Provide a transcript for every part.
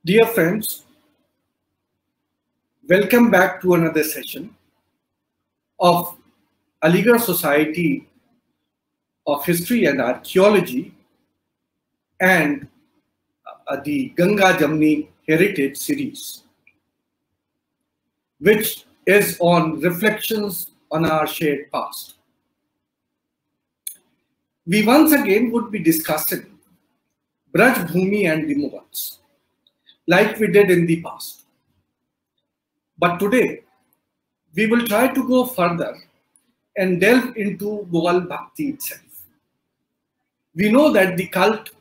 Dear friends, welcome back to another session of Aligarh Society of History and Archaeology and the Ganga Jamuni Heritage Series, which is on reflections on our shared past. We once again would be discussing Braj Bhumi and the Mughals, like we did in the past. But today, we will try to go further and delve into Mughal Bhakti itself. We know that the cult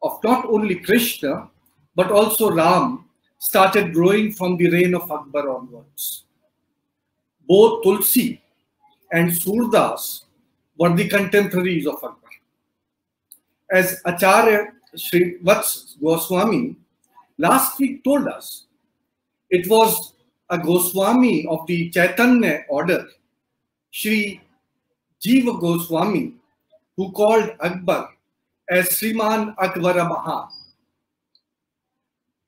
of not only Krishna, but also Ram started growing from the reign of Akbar onwards. Both Tulsi and Surdas were the contemporaries of Akbar. As Acharya Sri Vats Goswami last week told us, it was a Goswami of the Chaitanya order, Sri Jiva Goswami, who called Akbar as Sriman Akbara Maha.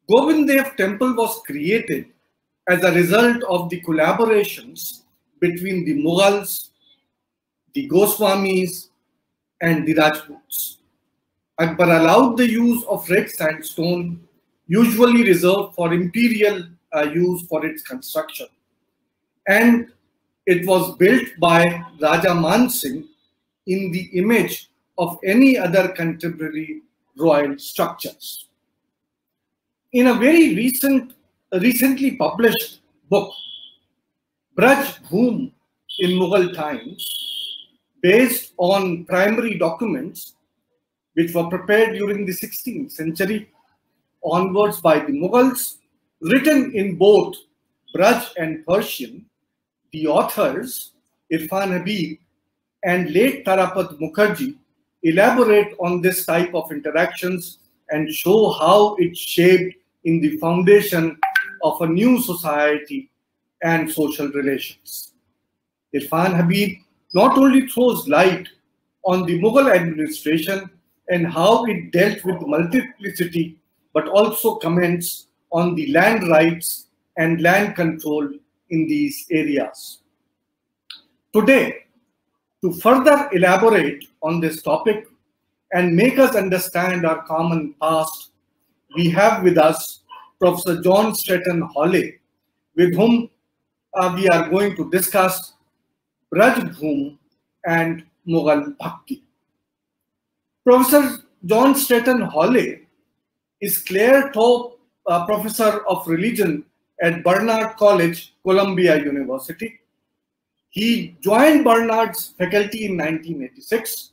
Govinda Dev Temple was created as a result of the collaborations between the Mughals, the Goswamis, and the Rajputs. Akbar allowed the use of red sandstone, usually reserved for imperial use for its construction. And it was built by Raja Man Singh in the image of any other contemporary royal structures. In a very recently published book, Braj Bhumi in Mughal times, based on primary documents which were prepared during the 16th century onwards by the Mughals, written in both Braj and Persian, the authors Irfan Habib and late Tarapat Mukherjee elaborate on this type of interactions and show how it shaped in the foundation of a new society and social relations. Irfan Habib not only throws light on the Mughal administration and how it dealt with multiplicity, but also comments on the land rights and land control in these areas. Today, to further elaborate on this topic and make us understand our common past, we have with us Professor John Stratton Hawley, with whom we are going to discuss Braj Bhumi and Mughal Bhakti. Professor John Stratton Hawley is Clare Thorpe Professor of Religion at Barnard College, Columbia University. He joined Barnard's faculty in 1986.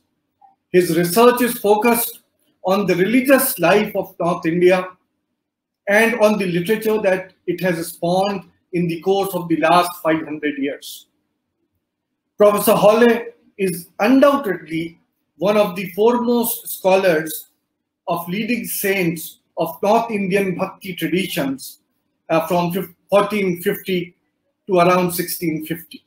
His research is focused on the religious life of North India and on the literature that it has spawned in the course of the last 500 years. Professor Hawley is undoubtedly one of the foremost scholars of leading saints of North Indian Bhakti traditions from 1450 to around 1650,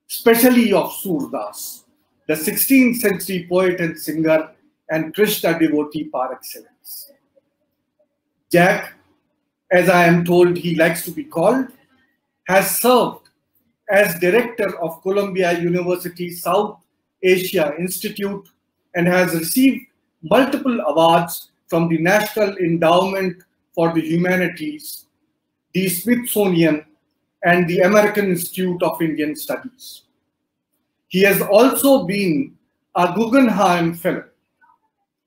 especially of Surdas, the 16th century poet and singer and Krishna devotee par excellence. Jack, as I am told he likes to be called, has served as director of Columbia University South Asia Institute and has received multiple awards from the National Endowment for the Humanities, the Smithsonian, and the American Institute of Indian Studies. He has also been a Guggenheim Fellow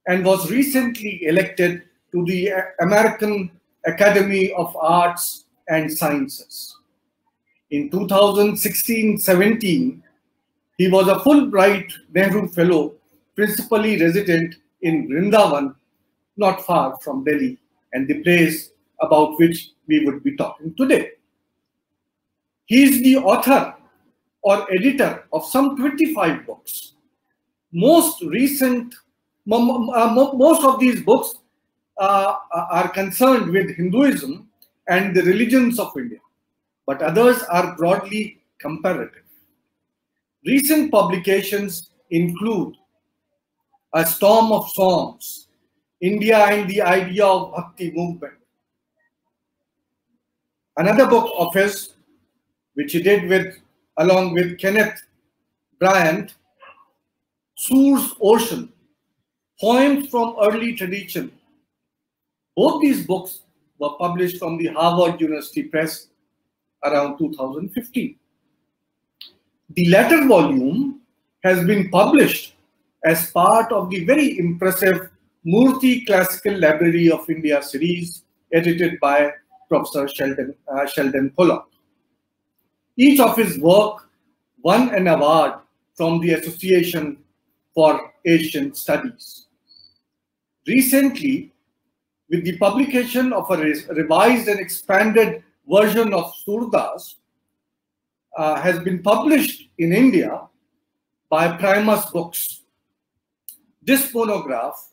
and was recently elected to the American Academy of Arts and Sciences. In 2016-17, he was a Fulbright Nehru Fellow, principally resident in Vrindavan, not far from Delhi, and the place about which we would be talking today. He is the author or editor of some 25 books. Most of these books are concerned with Hinduism and the religions of India, but others are broadly comparative. Recent publications include A Storm of Songs, India and the Idea of Bhakti Movement, Another book of his, which he did along with Kenneth Bryant, Sur's Ocean, Poems from Early Tradition. Both these books were published from the Harvard University Press around 2015. The latter volume has been published as part of the very impressive Murthy Classical Library of India series, edited by Professor Sheldon Pollock. Each of his work won an award from the Association for Asian Studies. Recently, with the publication of a revised and expanded version of Surdas, has been published in India by Primus Books. This monograph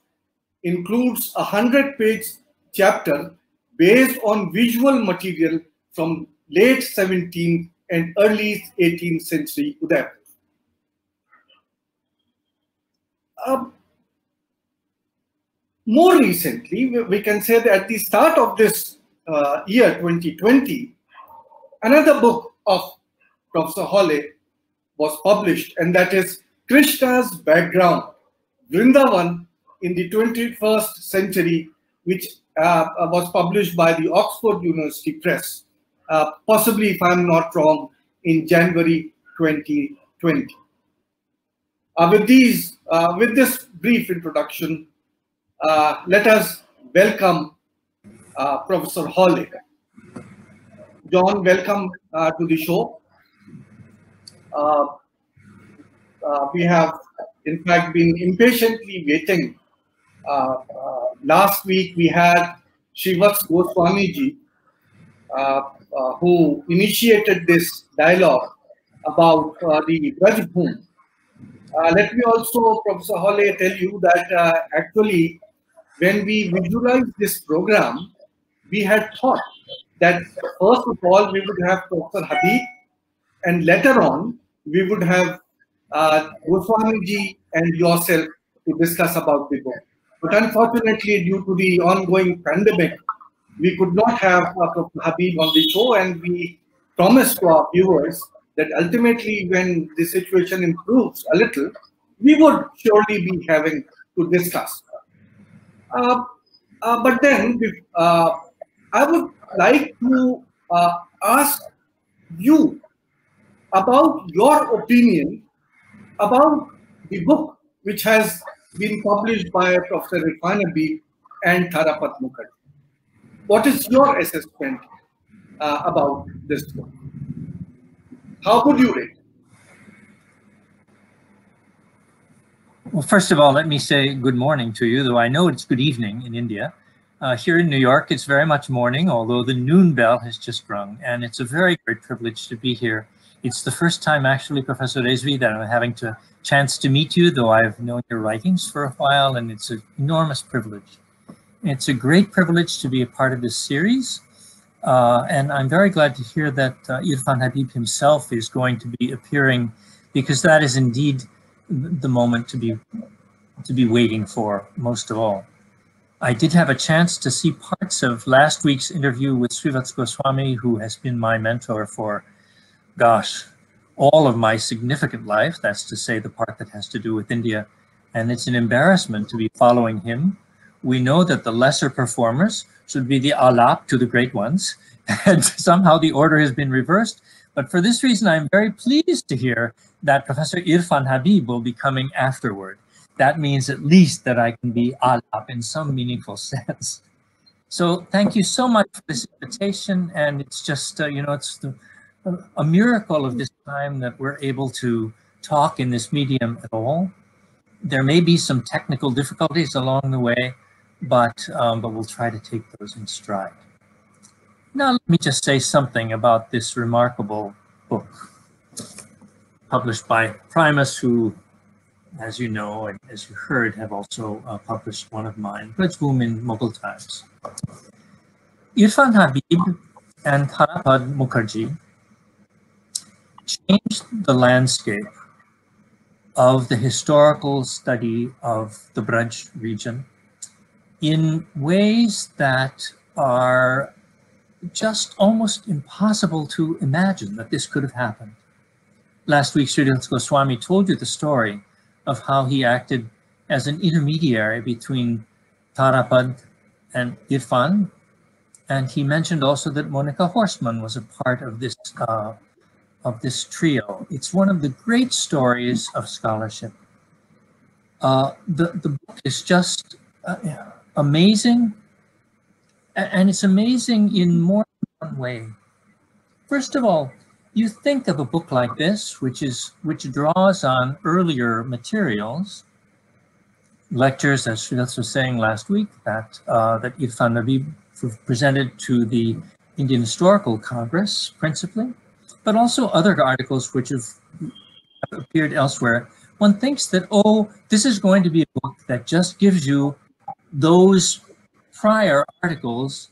includes a 100-page chapter based on visual material from late 17th and early 18th century Udaipur. More recently, we can say that at the start of this year 2020, another book of Professor Hawley was published, and that is Krishna's Background, Vrindavan in the 21st Century, which was published by the Oxford University Press, possibly, if I'm not wrong, in January 2020. With this brief introduction, let us welcome Professor Hawley. John, welcome to the show. We have, in fact, been impatiently waiting. Last week we had Srivats Goswamiji, who initiated this dialogue about the Braj Bhumi. Let me also, Professor Hawley, tell you that actually, when we visualized this program, we had thought that first of all we would have Professor Habib, and later on we would have Goswamiji and yourself to discuss about the book. But unfortunately, due to the ongoing pandemic, we could not have Professor Habib on the show, and we promised to our viewers that ultimately, when the situation improves a little, we would surely be having to discuss. But then, I would like to ask you about your opinion about the book which has been published by Professor Irfan Habib and Tharapat Mukherjee. What is your assessment about this book? How would you rate it? Well, first of all, let me say good morning to you, though I know it's good evening in India. Here in New York, it's very much morning, although the noon bell has just rung, and it's a very great privilege to be here. It's the first time, actually, Professor Rezavi, that I'm having a chance to meet you, though I've known your writings for a while, and it's an enormous privilege. It's a great privilege to be a part of this series, and I'm very glad to hear that Irfan Habib himself is going to be appearing, because that is indeed the moment to be waiting for most of all. I did have a chance to see parts of last week's interview with Srivats Goswami, who has been my mentor for, gosh, all of my significant life. That's to say the part that has to do with India. And it's an embarrassment to be following him. We know that the lesser performers should be the alap to the great ones. And somehow the order has been reversed. But for this reason, I'm very pleased to hear that Professor Irfan Habib will be coming afterward. That means at least that I can be alap in some meaningful sense. So thank you so much for this invitation. And it's just, it's a miracle of this time that we're able to talk in this medium at all. There may be some technical difficulties along the way, but we'll try to take those in stride. Now, let me just say something about this remarkable book published by Primus, who, as you know, and as you heard, have also published one of mine, Braj Bhumi in Mughal times. Irfan Habib and Tharapat Mukherjee changed the landscape of the historical study of the Braj region in ways that are just almost impossible to imagine that this could have happened. Last week, Sridhar Goswami told you the story of how he acted as an intermediary between Tarapad and Irfan, and he mentioned also that Monica Horstman was a part of this trio. It's one of the great stories of scholarship. The book is just amazing, and it's amazing in more than one way. First of all, you think of a book like this, which draws on earlier materials, lectures, as Sridhar was saying last week, that Irfan Nabi presented to the Indian Historical Congress, principally, but also other articles which have appeared elsewhere. One thinks that, oh, this is going to be a book that just gives you those prior articles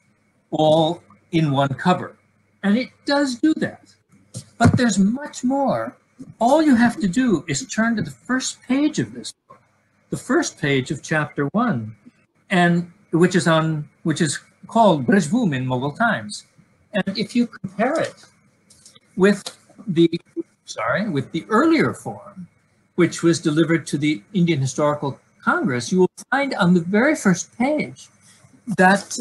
all in one cover. And it does do that. But there's much more. All you have to do is turn to the first page of this book, the first page of chapter 1, and which is called Braj in Mughal times. And if you compare it with the earlier form, which was delivered to the Indian Historical Congress, you will find on the very first page that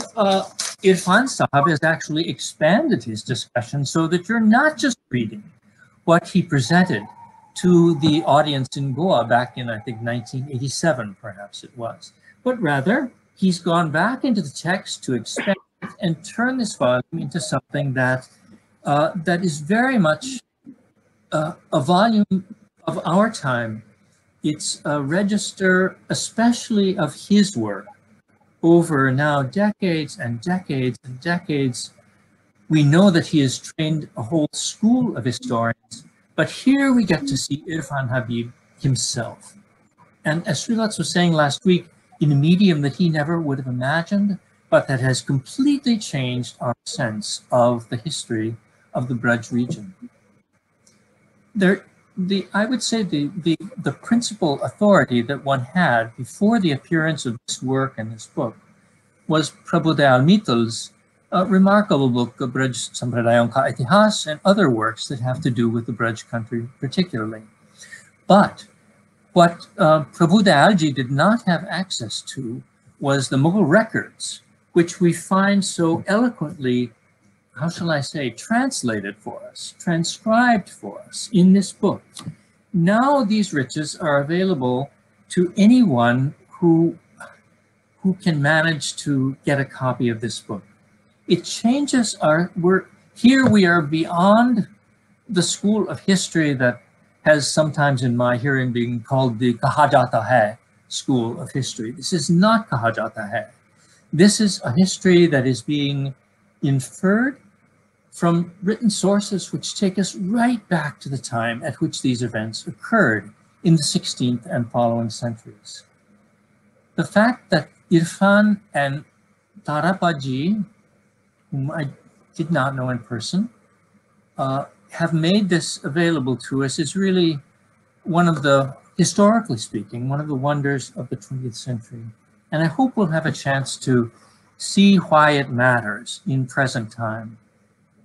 Irfan Sahab has actually expanded his discussion so that you're not just reading what he presented to the audience in Goa back in, I think, 1987, perhaps it was, but rather he's gone back into the text to expand it and turn this volume into something that is very much a volume of our time. It's a register, especially of his work, over now decades and decades and decades. We know that he has trained a whole school of historians, but here we get to see Irfan Habib himself. And as Sridhar was saying last week, in a medium that he never would have imagined, but that has completely changed our sense of the history of the Braj region. I would say the principal authority that one had before the appearance of this work and this book was Prabhu Dayal Mittal's remarkable book, Braj Sampradayon Ka Itihas, and other works that have to do with the Braj country particularly. But what Prabhu Dayalji did not have access to was the Mughal records, which we find so eloquently, how shall I say, translated for us, transcribed for us in this book. Now these riches are available to anyone who can manage to get a copy of this book. It changes we are beyond the school of history that has sometimes in my hearing been called the Kaha Jata Hai school of history. This is not Kaha Jata Hai. This is a history that is being inferred from written sources which take us right back to the time at which these events occurred in the 16th and following centuries. The fact that Irfan and Tarapaji, whom I did not know in person, have made this available to us is really one of the, historically speaking, one of the wonders of the 20th century. And I hope we'll have a chance to see why it matters in present time.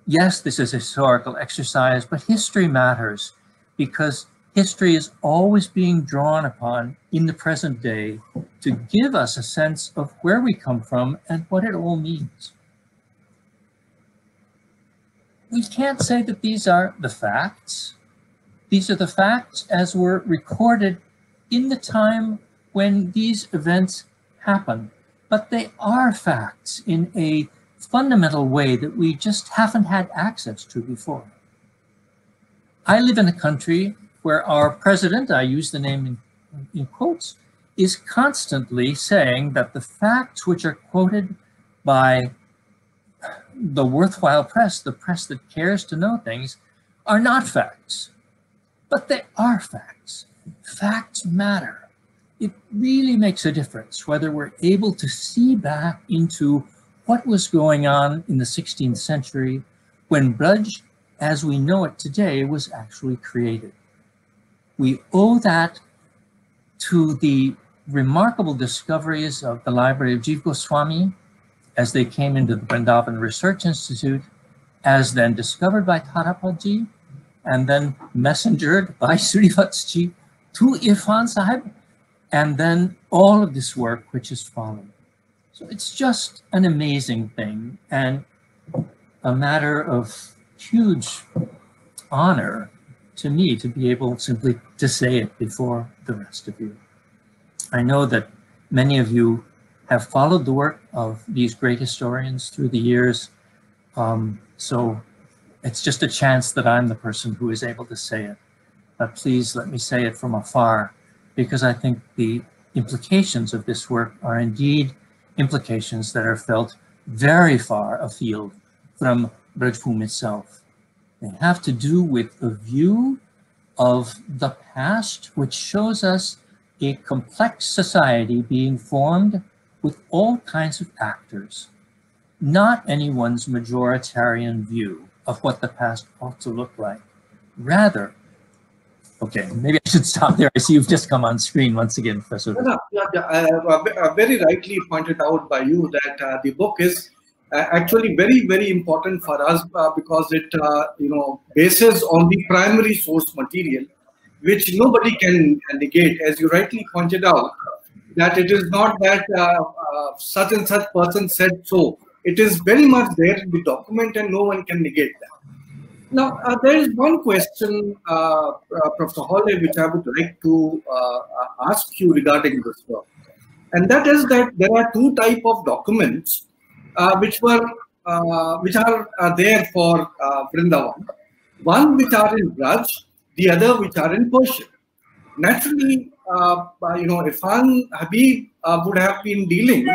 Yes, this is a historical exercise, but history matters because history is always being drawn upon in the present day to give us a sense of where we come from and what it all means. We can't say that these are the facts. These are the facts as were recorded in the time when these events happened, but they are facts in a fundamental way that we just haven't had access to before. I live in a country where our president, I use the name in quotes, is constantly saying that the facts which are quoted by the worthwhile press, the press that cares to know things, are not facts. But they are facts. Facts matter. It really makes a difference whether we're able to see back into what was going on in the 16th century when Braj, as we know it today, was actually created. We owe that to the remarkable discoveries of the library of Jiva Goswami as they came into the Vrindavan Research Institute, as then discovered by Tarapadji, and then messengered by Surivatji to Irfan Sahib, and then all of this work which has followed. So it's just an amazing thing, and a matter of huge honor to me to be able simply to say it before the rest of you. I know that many of you have followed the work of these great historians through the years, so it's just a chance that I'm the person who is able to say it. But please let me say it from afar, because I think the implications of this work are indeed implications that are felt very far afield from Brajbhumi itself. They have to do with a view of the past, which shows us a complex society being formed with all kinds of actors, not anyone's majoritarian view of what the past ought to look like. Rather, okay, maybe I should stop there. I see you've just come on screen once again, Professor. Very rightly pointed out by you that the book is actually very, very important for us because it, bases on the primary source material, which nobody can negate. As you rightly pointed out, that it is not that such and such person said so. It is very much there in the document, and no one can negate that. Now, there is one question, Professor Hawley, which I would like to ask you regarding this work, and that is that there are two types of documents which are there for Vrindavan. One which are in Braj, the other which are in Persian. Naturally, Irfan Habib would have been dealing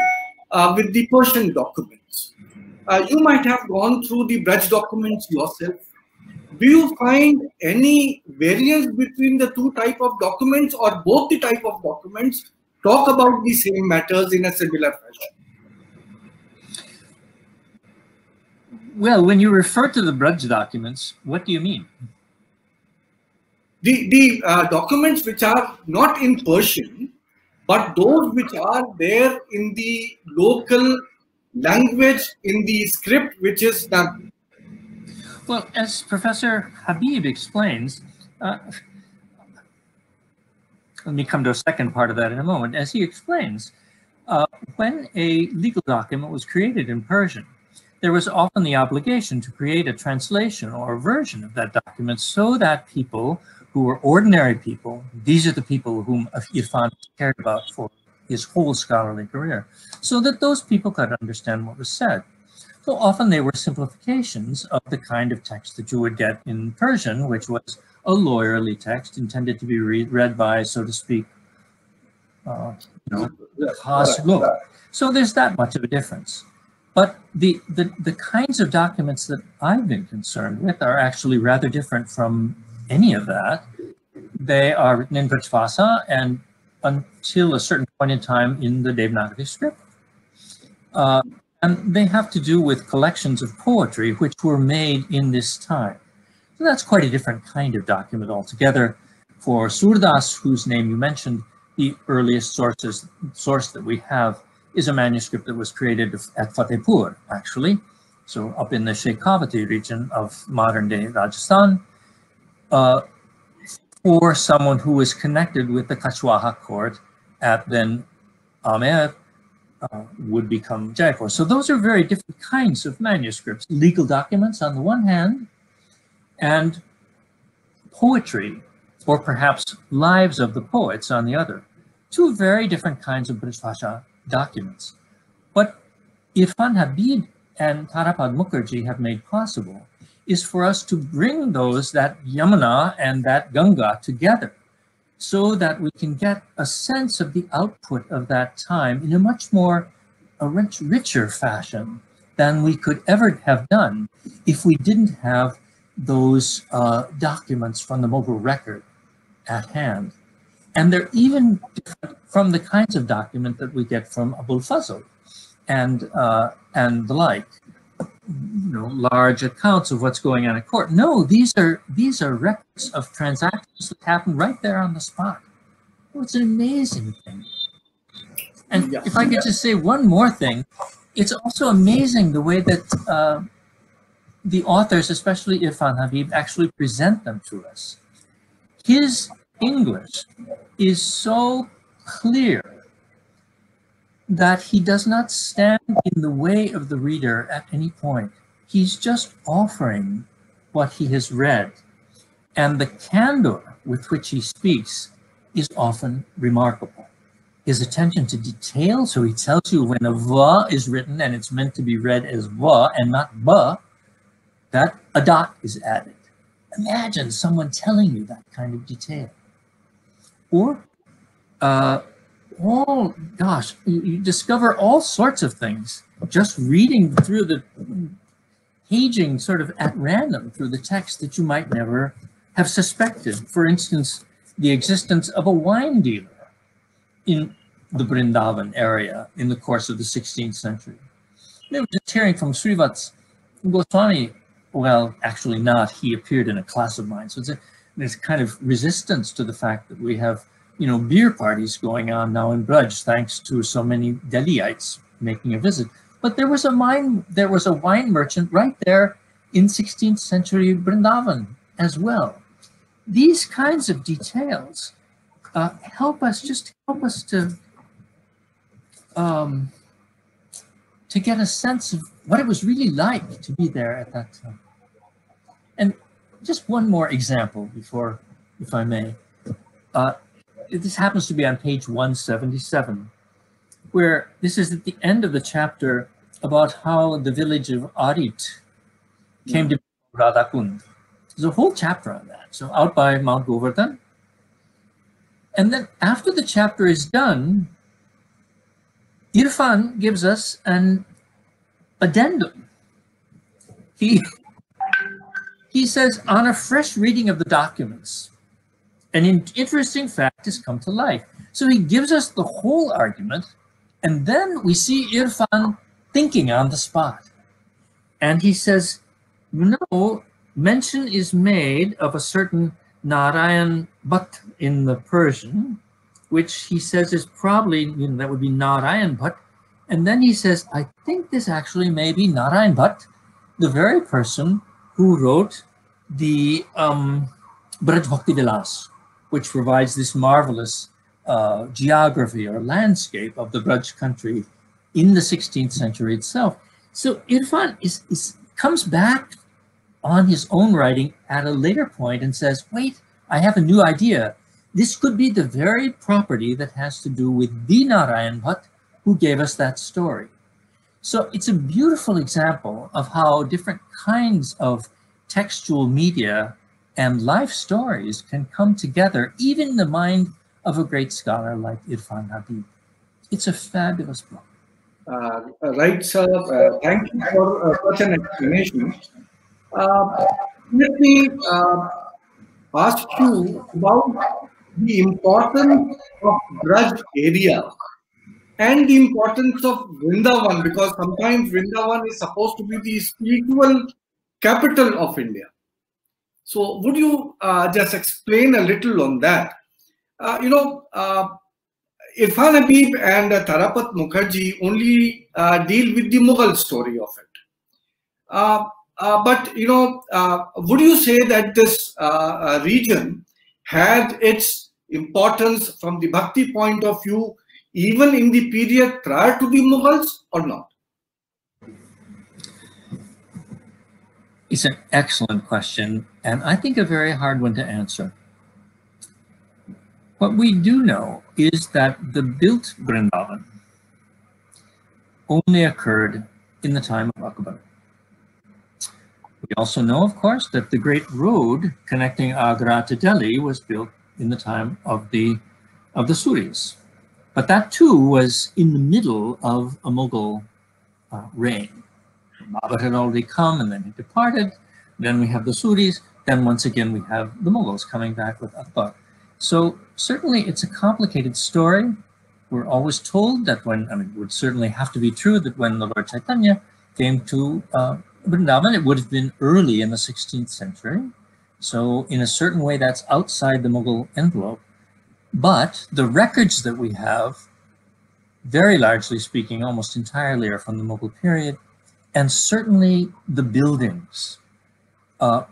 with the Persian documents. You might have gone through the Braj documents yourself. Do you find any variance between the two types of documents, or both the type of documents talk about the same matters in a similar fashion? Well, when you refer to the Braj documents, what do you mean? The documents which are not in Persian, but those which are there in the local language, in the script which is done. Well, as Professor Habib explains, let me come to a second part of that in a moment. As he explains, when a legal document was created in Persian, there was often the obligation to create a translation or a version of that document so that people who were ordinary people, these are the people whom Irfan cared about for his whole scholarly career, so that those people could understand what was said. So often they were simplifications of the kind of text that you would get in Persian, which was a lawyerly text intended to be read by, so to speak, khas log. So there's that much of a difference. But the kinds of documents that I've been concerned with are actually rather different from any of that. They are written in Brajbhasha and until a certain point in time in the Devanagari script. And they have to do with collections of poetry which were made in this time. So that's quite a different kind of document altogether. For Surdas, whose name you mentioned, the earliest source that we have is a manuscript that was created at Fatehpur, actually. So up in the Shekhawati region of modern-day Rajasthan, for someone who was connected with the Kachwaha court at then Amer, would become Jaipur. So those are very different kinds of manuscripts. Legal documents on the one hand, and poetry, or perhaps lives of the poets on the other. Two very different kinds of Brajbhasha documents. What Irfan Habib and Tarapad Mukherjee have made possible is for us to bring that Yamuna and that Ganga together, so that we can get a sense of the output of that time in a much more richer fashion than we could ever have done if we didn't have those documents from the Mughal record at hand. And they're even different from the kinds of document that we get from Abul Fazl and the like. Large accounts of what's going on in court. No, these are records of transactions that happen right there on the spot. Oh, it's an amazing thing. And if I could just say one more thing, it's also amazing the way that the authors, especially Irfan Habib, actually present them to us. His English is so clear that he does not stand in the way of the reader at any point. He's just offering what he has read. And the candor with which he speaks is often remarkable. His attention to detail, so he tells you when a va is written and it's meant to be read as va and not ba, that a dot is added. Imagine someone telling you that kind of detail. Or, you discover all sorts of things just reading through the paging sort of at random through the text that you might never have suspected. For instance, the existence of a wine dealer in the Vrindavan area in the course of the 16th century. They were just hearing from Srivat's Goswami. Well, actually not. He appeared in a class of mine. So there's kind of resistance to the fact that we have, beer parties going on now in Braj, thanks to so many Delhiites making a visit. But there was a wine merchant right there in 16th century Vrindavan as well. These kinds of details help us to get a sense of what it was really like to be there at that time. And just one more example before, if I may. This happens to be on page 177, where this is at the end of the chapter about how the village of Arit came to be Radhakund. There's a whole chapter on that. So out by Mount Govardhan. And then after the chapter is done, Irfan gives us an addendum. He says, on a fresh reading of the documents, an interesting fact has come to light. So he gives us the whole argument, and then we see Irfan thinking on the spot. And he says, mention is made of a certain Narayan Bhatt in the Persian, which he says is probably, that would be Narayan Bhatt. And then he says, I think this actually may be Narayan Bhatt, the very person who wrote the Braj Bhakti Vilas, which provides this marvelous geography or landscape of the Braj country in the 16th century itself. So Irfan comes back on his own writing at a later point and says, wait, I have a new idea. This could be the very property that has to do with the Narayan Bhatt who gave us that story. So it's a beautiful example of how different kinds of textual media and life stories can come together, even in the mind of a great scholar like Irfan Habib. It's a fabulous book. Right, sir. Thank you for such an explanation. Let me ask you about the importance of Braj area and the importance of Vrindavan, because sometimes Vrindavan is supposed to be the spiritual capital of India. So would you just explain a little on that? Irfan Habib and Tarapat Mukherjee only deal with the Mughal story of it. But would you say that this region had its importance from the Bhakti point of view, even in the period prior to the Mughals, or not? It's an excellent question, and I think a very hard one to answer. What we do know is that the built Vrindavan only occurred in the time of Akbar. We also know, of course, that the great road connecting Agra to Delhi was built in the time of the Suris. But that too was in the middle of a Mughal reign. Babur had already come and then he departed. Then we have the Suris. Then once again we have the Mughals coming back with Akbar. So certainly it's a complicated story. We're always told that it would certainly have to be true that when the Lord Chaitanya came to Vrindavan, it would have been early in the 16th century. So in a certain way, that's outside the Mughal envelope. But the records that we have very largely speaking, almost entirely are from the Mughal period. And certainly the buildings are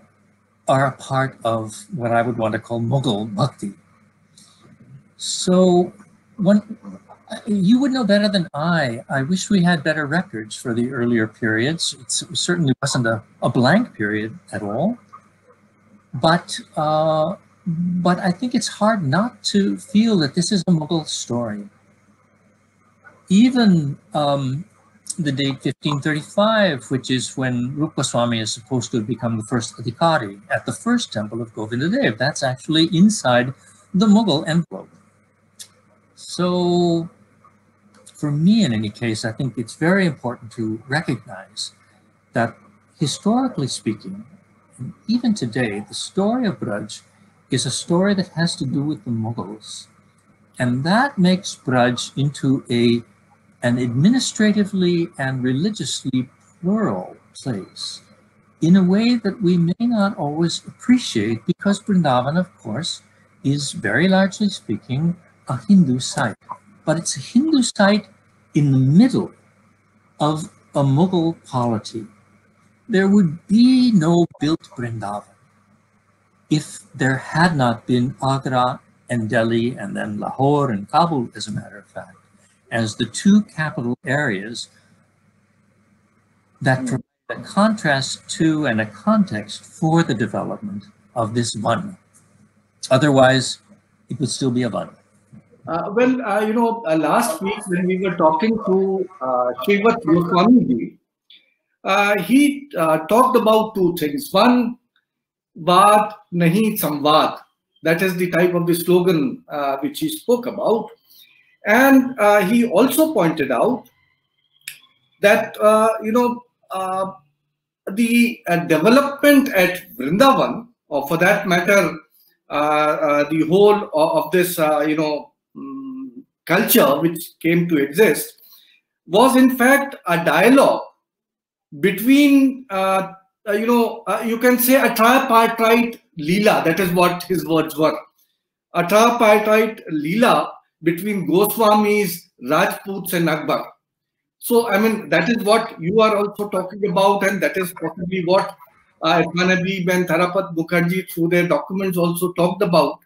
a part of what I would want to call Mughal Bhakti. So you would know better than I wish we had better records for the earlier periods. It certainly wasn't a blank period at all. But I think it's hard not to feel that this is a Mughal story. Even the date 1535, which is when Rupa Goswami is supposed to have become the first Adhikari at the first temple of Govinda Dev, that's actually inside the Mughal envelope. So for me, in any case, I think it's very important to recognize that historically speaking, and even today, the story of Braj is a story that has to do with the Mughals. And that makes Braj into an administratively and religiously plural place in a way that we may not always appreciate, because Vrindavan, of course, is very largely speaking a Hindu site. But it's a Hindu site in the middle of a Mughal polity. There would be no built Vrindavan if there had not been Agra and Delhi, and then Lahore and Kabul, as a matter of fact, as the two capital areas that provide a contrast to and a context for the development of this Van. Otherwise, it would still be a Van. Last week when we were talking to Srivat Goswami, he talked about two things. One, Vaad Nahi Samvad. That is the type of the slogan which he spoke about. And he also pointed out that, the development at Vrindavan, or for that matter, the whole of this, culture which came to exist, was in fact a dialogue between, you can say a tripartite Leela. That is what his words were. A tripartite Leela between Goswamis, Rajputs and Akbar. So, I mean, that is what you are also talking about, and that is possibly what Irfan Habib and Tharapat Mukherjee through their documents also talked about,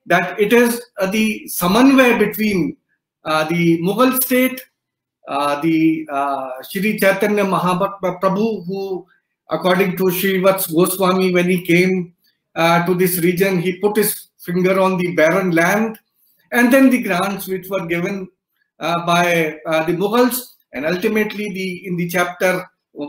that it is the samanvay between the Mughal state, the Shri Chaitanya Mahaprabhu, who according to Srivat Goswami, when he came to this region, he put his finger on the barren land, and then the grants which were given by the Mughals, and ultimately in the chapter,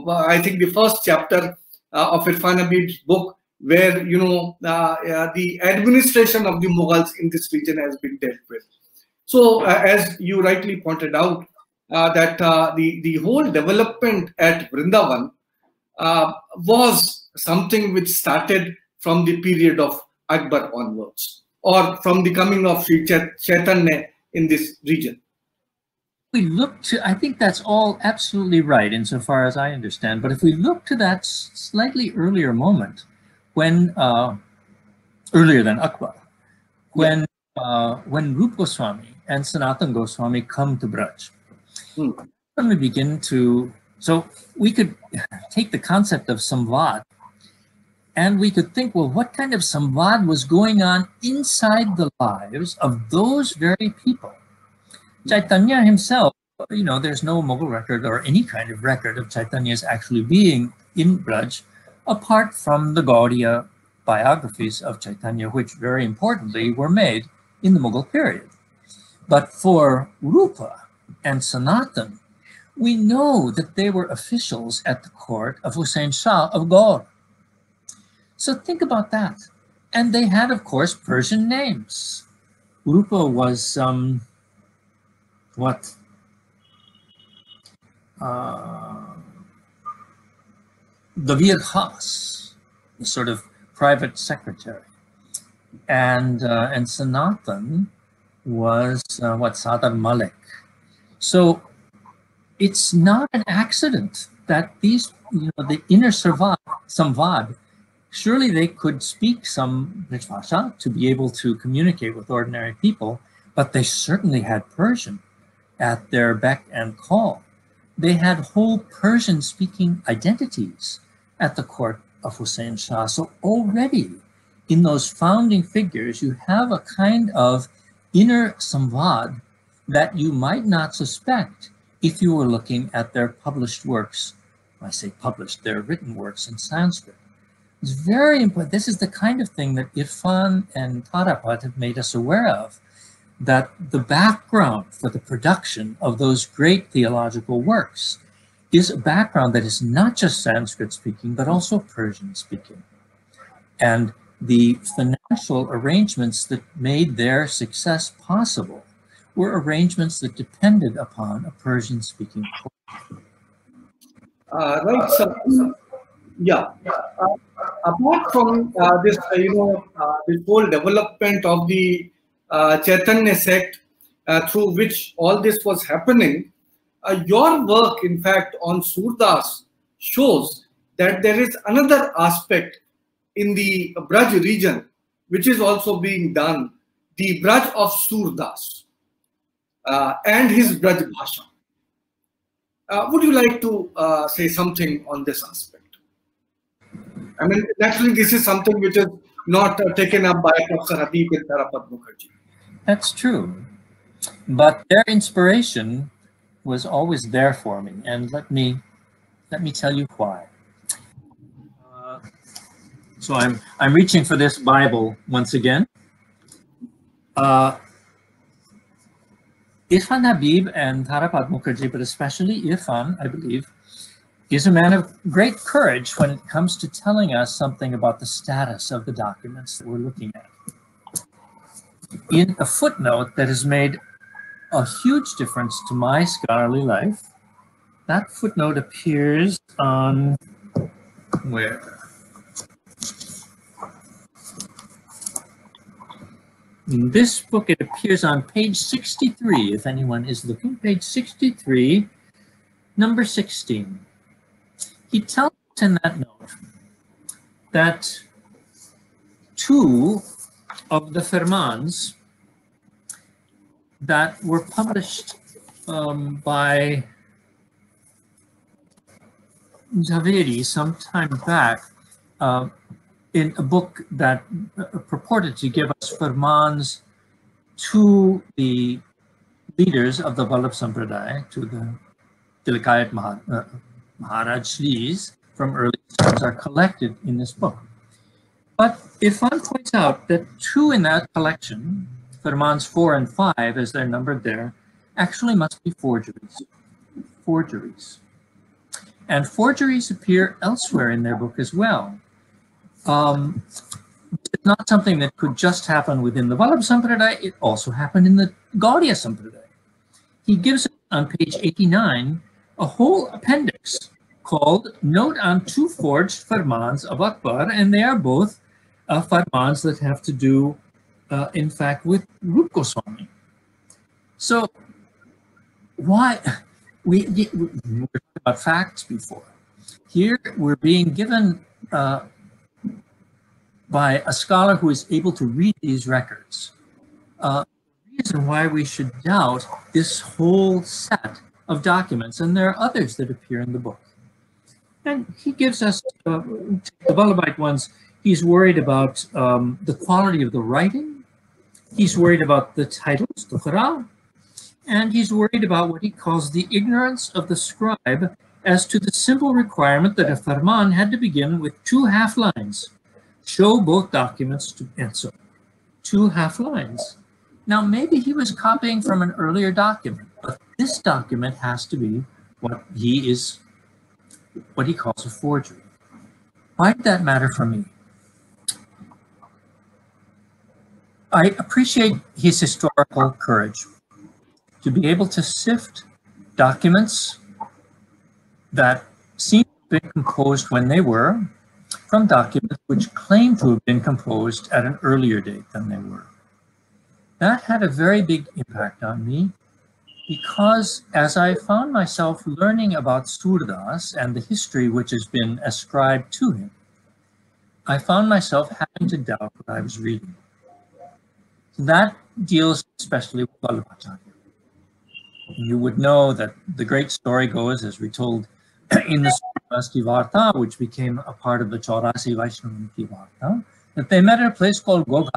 I think the first chapter of Irfan Habib's book, where the administration of the Mughals in this region has been dealt with. So as you rightly pointed out, that the whole development at Vrindavan was something which started from the period of Akbar onwards, or from the coming of Sri Chaitanya in this region. We look to, I think that's all absolutely right insofar as I understand, but if we look to that slightly earlier moment, when, earlier than Akbar, when Rupa Goswami and Sanatan Goswami come to Braj, when we begin to, so we could take the concept of Samvad, and we could think, well, what kind of Samvad was going on inside the lives of those very people? Chaitanya himself, there's no Mughal record or any kind of record of Chaitanya's actually being in Braj, apart from the Gaudiya biographies of Chaitanya, which very importantly were made in the Mughal period. But for Rupa and Sanatan, we know that they were officials at the court of Hussain Shah of Gaur. So think about that. And they had, of course, Persian names. Rupa was the Vir Khas, the sort of private secretary, and Sanatan was Sadar Malik. So it's not an accident that these, the inner Samvad, surely they could speak some Braj Bhasha to be able to communicate with ordinary people, but they certainly had Persian. at their beck and call. They had whole Persian-speaking identities at the court of Hussein Shah. So already in those founding figures, you have a kind of inner samvad that you might not suspect if you were looking at their published works. When I say published, their written works in Sanskrit. It's very important. This is the kind of thing that Irfan and Tarapat have made us aware of, that the background for the production of those great theological works is a background that is not just Sanskrit speaking, but also Persian speaking. And the financial arrangements that made their success possible were arrangements that depended upon a Persian speaking court. Right, sir. Yeah. Apart from this, this whole development of the Chaitanya sect through which all this was happening, your work, in fact, on Surdas shows that there is another aspect in the Braj region which is also being done, the Braj of Surdas and his Braj Bhasha. Would you like to say something on this aspect? I mean, naturally, this is something which is not taken up by Professor Habib and Tarapat Mukherjee. That's true. But their inspiration was always there for me. And let me tell you why. So I'm reaching for this Bible once again. Irfan Habib and Tarapat Mukherjee, but especially Irfan, I believe, is a man of great courage when it comes to telling us something about the status of the documents that we're looking at. In a footnote that has made a huge difference to my scholarly life, that footnote appears on where? In this book, it appears on page 63, if anyone is looking, page 63, number 16. He tells us in that note that two of the firmans that were published by Zaveri some time back in a book that purported to give us firmans to the leaders of the Vallabh Sampradaya, to the Tilakayat Maharaj Shris from early times, are collected in this book. But Irfan points out that two in that collection, Firmans 4 and 5, as they're numbered there, actually must be forgeries. Forgeries. And forgeries appear elsewhere in their book as well. It's not something that could just happen within the Vallabh Sampradaya, it also happened in the Gaudiya Sampradaya. He gives on page 89 a whole appendix called Note on Two Forged Farmans of Akbar, and they are both farmans that have to do, in fact, with Rup Goswami. So, why? We were talking about facts before. Here, we're being given by a scholar who is able to read these records the reason why we should doubt this whole set of documents, and there are others that appear in the book. And he gives us, the Vallabhite ones, he's worried about the quality of the writing, he's worried about the titles, the Qur'an, and he's worried about what he calls the ignorance of the scribe as to the simple requirement that a farman had to begin with 2 half lines. Show both documents to answer. 2 half lines. Now, maybe he was copying from an earlier document, but this document has to be what he calls a forgery. Why did that matter for me? I appreciate his historical courage to be able to sift documents that seem to have been composed when they were from documents which claim to have been composed at an earlier date than they were. That had a very big impact on me because as I found myself learning about Surdas and the history which has been ascribed to him, I found myself having to doubt what I was reading. So that deals especially with Vallabhacharya. You would know that the great story goes, as we told in the Surdas Varta, which became a part of the Chaurasi Vaishnavanti Varta, that they met at a place called Goghat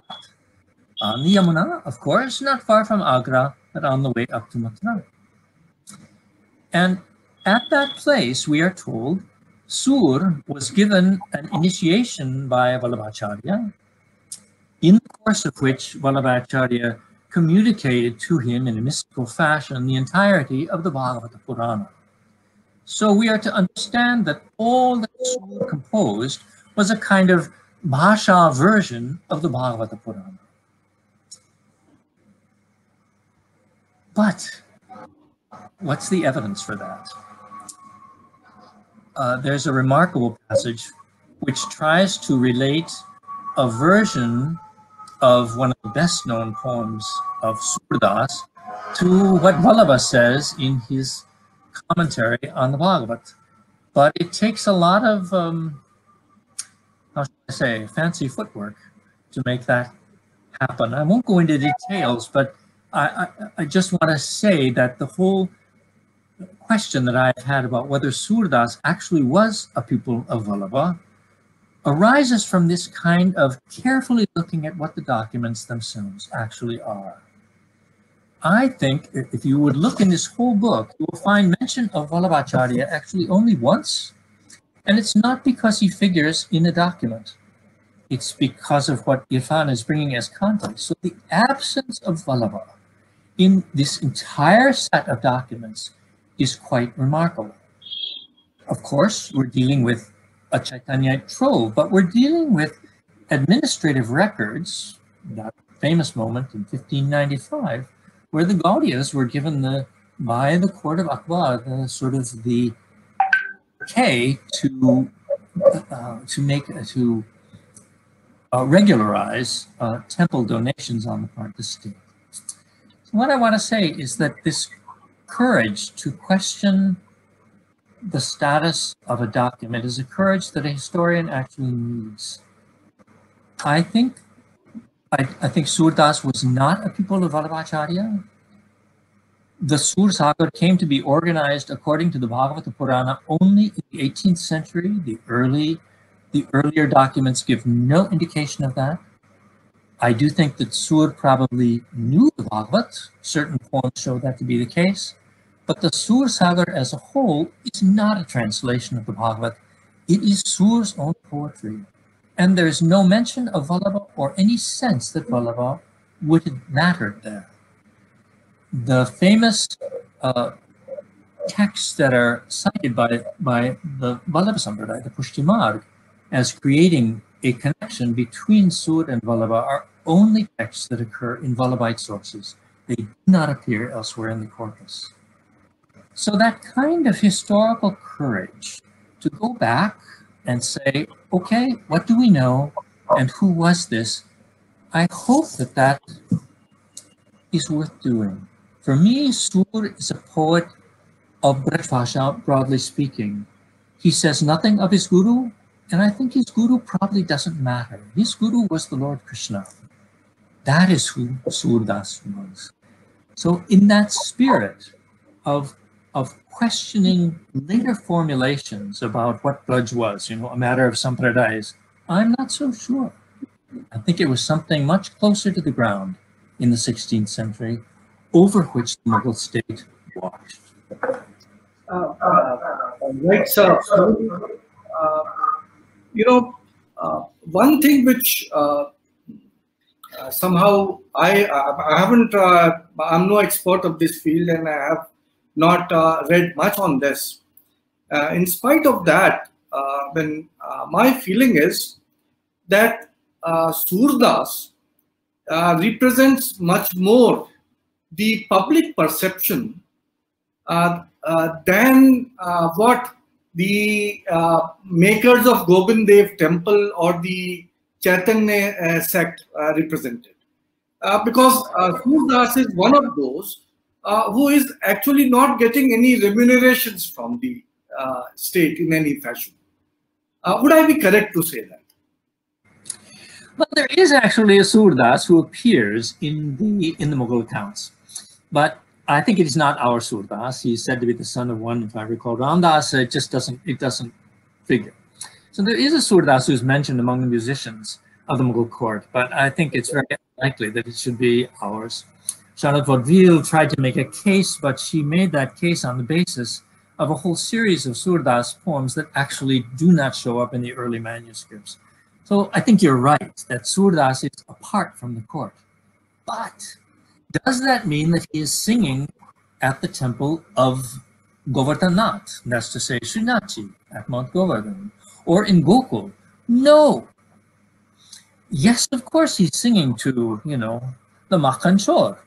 on the Yamuna, of course, not far from Agra, but on the way up to Mathura. And at that place, we are told, Sur was given an initiation by Vallabhacharya, in the course of which Vallabhacharya communicated to him in a mystical fashion the entirety of the Bhagavata Purana. So we are to understand that all that Sur composed was a kind of Bhasha version of the Bhagavata Purana. But what's the evidence for that? There's a remarkable passage which tries to relate a version of one of the best known poems of Surdas to what Vallabha says in his commentary on the Bhagavat. But it takes a lot of, how should I say, fancy footwork to make that happen. I won't go into details, but I just want to say that the whole question that I've had about whether Surdas actually was a pupil of Vallabha arises from this kind of carefully looking at what the documents themselves actually are. I think if you would look in this whole book, you will find mention of Vallabhacharya actually only once, and it's not because he figures in a document. It's because of what Irfan is bringing as context. So the absence of Vallabha in this entire set of documents is quite remarkable. Of course, we're dealing with a Chaitanyite trove, but we're dealing with administrative records, that famous moment in 1595, where the Gaudiyas were given by the court of Akbar the sort of the okay to regularize temple donations on the part of the state. So what I want to say is that this courage to question the status of a document is a courage that a historian actually needs. I think Surdas was not a pupil of Vallabhacharya. The Sur Sagar came to be organized according to the Bhagavata Purana only in the 18th century. The earlier documents give no indication of that. I do think that Sur probably knew the Bhagavat. Certain poems show that to be the case. But the Sur Sagar as a whole is not a translation of the Bhagavat. It is Sur's own poetry. And there is no mention of Vallabha or any sense that Vallabha would have mattered there. The famous texts that are cited by the Vallabha Sampradaya, the Pushti Marg, as creating a connection between Sur and Vallabha are only texts that occur in Vallabhite sources. They do not appear elsewhere in the corpus. So that kind of historical courage to go back and say, okay, what do we know and who was this? I hope that that is worth doing. For me, Sur is a poet of Braj Bhasha, broadly speaking. He says nothing of his guru, and I think his guru probably doesn't matter. His guru was the Lord Krishna. That is who Surdas was. So in that spirit of questioning later formulations about what Braj was, a matter of sampradayas, I'm not so sure. I think it was something much closer to the ground in the 16th century, over which the Mughal state watched. Right, sir. One thing which somehow I haven't, I'm no expert of this field, and I have not read much on this. In spite of that, my feeling is that Surdas represents much more the public perception than what the makers of Govinda Dev Temple or the Chaitanya sect represented. Because Surdas is one of those who is actually not getting any remunerations from the state in any fashion. Would I be correct to say that? Well, there is actually a Surdas who appears in the Mughal accounts, but I think it is not our Surdas. He is said to be the son of one, if I recall. Ramdas, it doesn't figure. So there is a Surdas who is mentioned among the musicians of the Mughal court, but I think it's very likely that it should be ours. Charlotte Vaudeville tried to make a case, but she made that case on the basis of a whole series of Surdas poems that actually do not show up in the early manuscripts. So I think you're right that Surdas is apart from the court. But does that mean that he is singing at the temple of Govardhanath, that's to say Srinathji at Mount Govardhan, or in Gokul? No. Yes, of course he's singing to, the Makhanchor.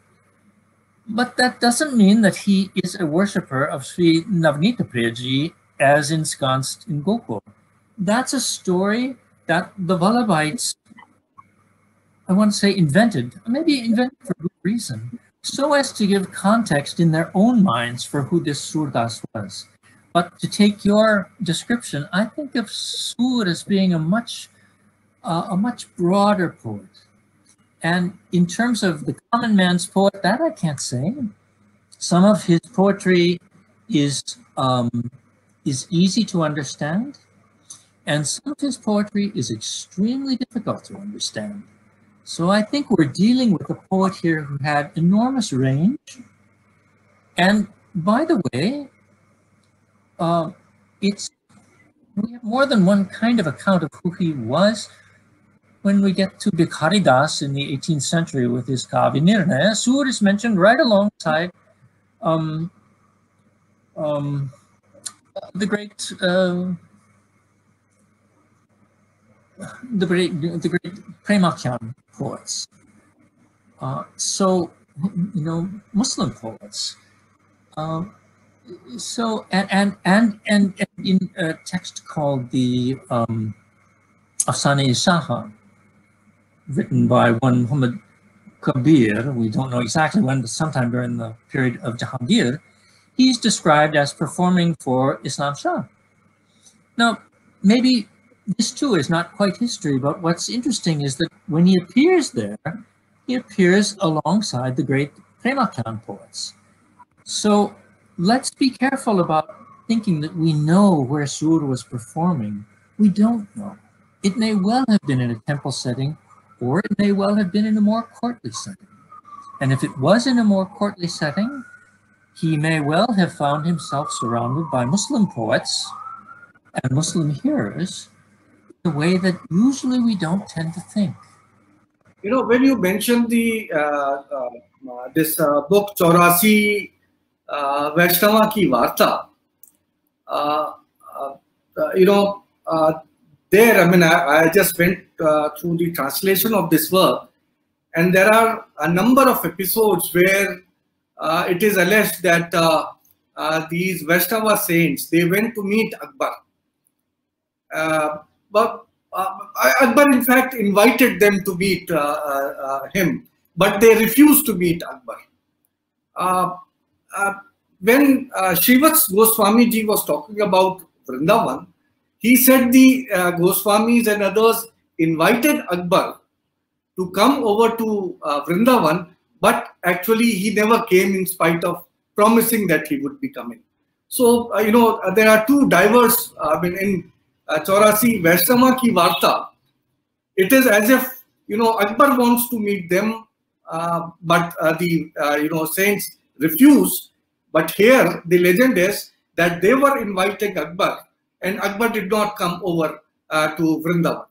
But that doesn't mean that he is a worshipper of Sri Navnita Priyaji as ensconced in Gokul. That's a story that the Vallabhites, I want to say invented, maybe invented for good reason, so as to give context in their own minds for who this Surdas was. But to take your description, I think of Sur as being a much broader poet. And in terms of the common man's poet, that I can't say. Some of his poetry is easy to understand, and some of his poetry is extremely difficult to understand. So I think we're dealing with a poet here who had enormous range. And by the way, we have more than one kind of account of who he was. When we get to Bhikharidas in the 18th century with his Kavi Nirnaya, Sur is mentioned right alongside the great Premakyan poets. Muslim poets. And in a text called the Afsane-i-Shahan, written by one Muhammad Kabir, we don't know exactly when, but sometime during the period of Jahangir, he's described as performing for Islam Shah. Now, maybe this too is not quite history, but what's interesting is that when he appears there, he appears alongside the great Premakyan poets. So let's be careful about thinking that we know where Sur was performing. We don't know. It may well have been in a temple setting, or it may well have been in a more courtly setting. And if it was in a more courtly setting, he may well have found himself surrounded by Muslim poets and Muslim hearers in a way that usually we don't tend to think. When you mentioned the this book Chaurasi Vaishnava Ki Varta, there, I just went through the translation of this work, and there are a number of episodes where it is alleged that these Vaishnava saints, they went to meet Akbar. But Akbar, in fact, invited them to meet him, but they refused to meet Akbar. When Srivats Goswami ji was talking about Vrindavan, he said the Goswamis and others invited Akbar to come over to Vrindavan, but actually he never came in spite of promising that he would be coming. So, there are two diverse, in Chaurasi Vaishnava Ki Varta, it is as if, Akbar wants to meet them, but the, saints refuse. But here, the legend is that they were inviting Akbar, and Akbar did not come over to Vrindavan.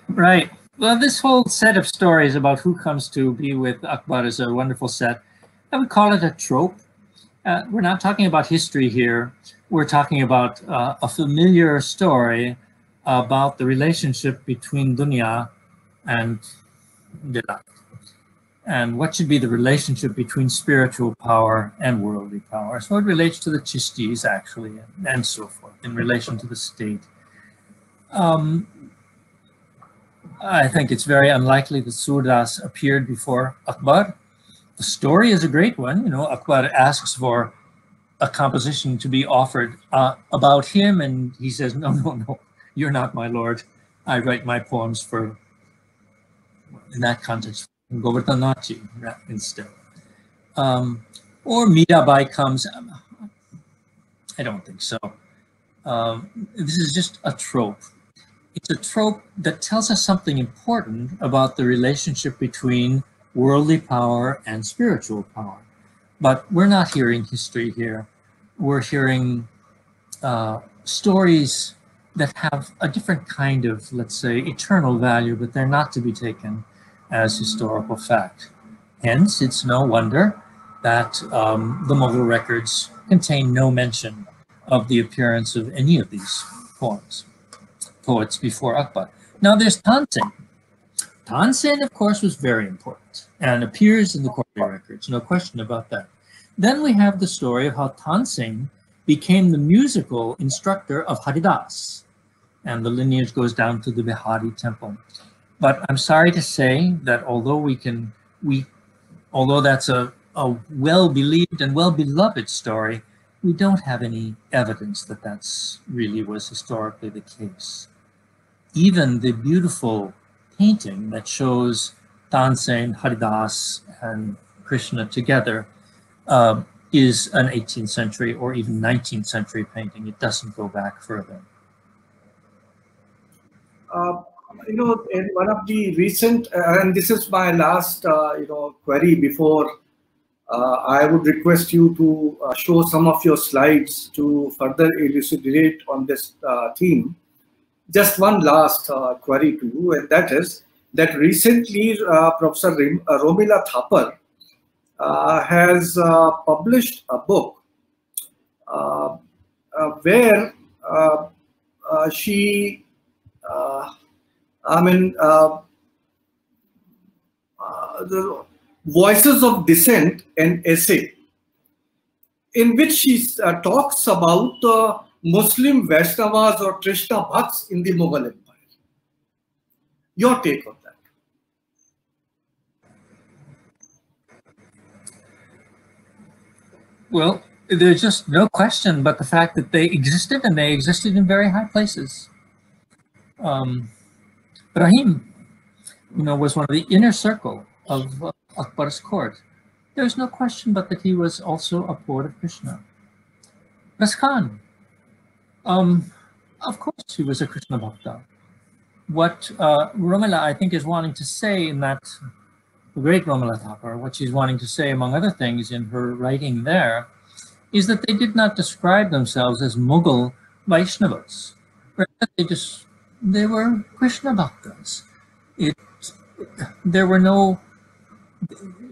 Right. Well, this whole set of stories about who comes to be with Akbar is a wonderful set. I would call it a trope. We're not talking about history here. We're talking about a familiar story about the relationship between dunya and dirat. And what should be the relationship between spiritual power and worldly power. So it relates to the Chistis, actually, and so forth, in relation to the state. I think it's very unlikely that Surdas appeared before Akbar. The story is a great one. Akbar asks for a composition to be offered about him, and he says, no, you're not my lord. I write my poems for, in that context, Govardhanath instead. Or Mirabai comes. I don't think so. This is just a trope. It's a trope that tells us something important about the relationship between worldly power and spiritual power. But we're not hearing history here. We're hearing stories that have a different kind of, let's say, eternal value, but they're not to be taken as historical fact. Hence, it's no wonder that the Mughal records contain no mention of the appearance of any of these poets before Akbar. Now there's Tansen. Tansen, of course, was very important and appears in the quarterly records, no question about that. Then we have the story of how Tansen became the musical instructor of Haridas, and the lineage goes down to the Bihari temple. But I'm sorry to say that although although that's a well-believed and well-beloved story, we don't have any evidence that that's really was historically the case. Even the beautiful painting that shows Tansen, Haridas, and Krishna together is an 18th century or even 19th century painting. It doesn't go back further. In one of the recent, and this is my last, query before I would request you to show some of your slides to further elucidate on this theme. Just one last query to you, and that is that recently Professor Romila Thapar has published a book where she, the Voices of Dissent, an essay, in which she talks about Muslim Vaishnavas or Krishna Bhakts in the Mughal Empire. Your take on that? Well, there's just no question but the fact that they existed, and they existed in very high places. Ibrahim, was one of the inner circle of Akbar's court. There's no question but that he was also a poet of Krishna. Ras Khan, of course he was a Krishna Bhakta. What Romila, I think, is wanting to say in that, the great Romila Thapar, what she's wanting to say, among other things, in her writing there, is that they did not describe themselves as Mughal Vaishnavas. They were Krishna Bhaktas. There were no,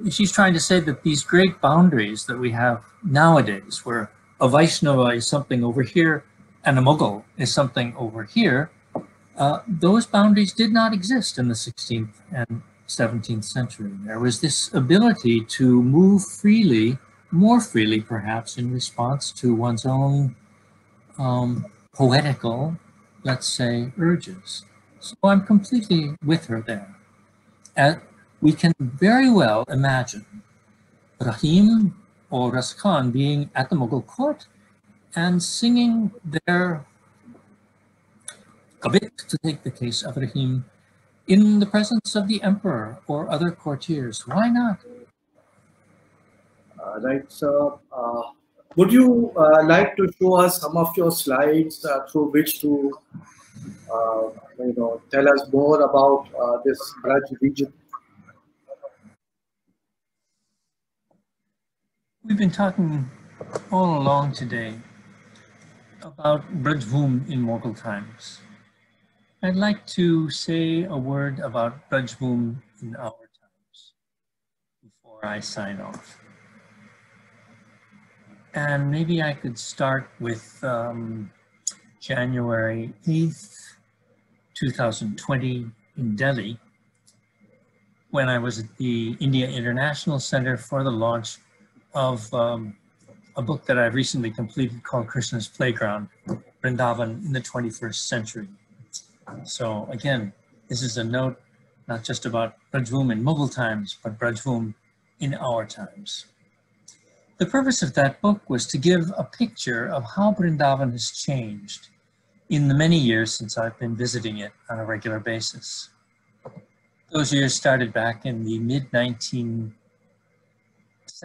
she's trying to say that these great boundaries that we have nowadays, where a Vaishnava is something over here and a Mughal is something over here, those boundaries did not exist in the 16th and 17th century. There was this ability to move freely, more freely perhaps, in response to one's own poetical, let's say, urges. So I'm completely with her there. We can very well imagine Rahim or Ras Khan being at the Mughal court and singing their kabit, to take the case of Rahim, in the presence of the emperor or other courtiers. Why not? Right, sir. Would you like to show us some of your slides through which to tell us more about this Braj region? We've been talking all along today about Brajbhum in Mughal times. I'd like to say a word about Brajbhum in our times before I sign off. And maybe I could start with January 8th, 2020 in Delhi, when I was at the India International Center for the launch of a book that I've recently completed called Krishna's Playground, Vrindavan in the 21st Century. So again, this is a note not just about Brajbhum in Mughal times, but Brajbhum in our times. The purpose of that book was to give a picture of how Vrindavan has changed in the many years since I've been visiting it on a regular basis. Those years started back in the mid-1970s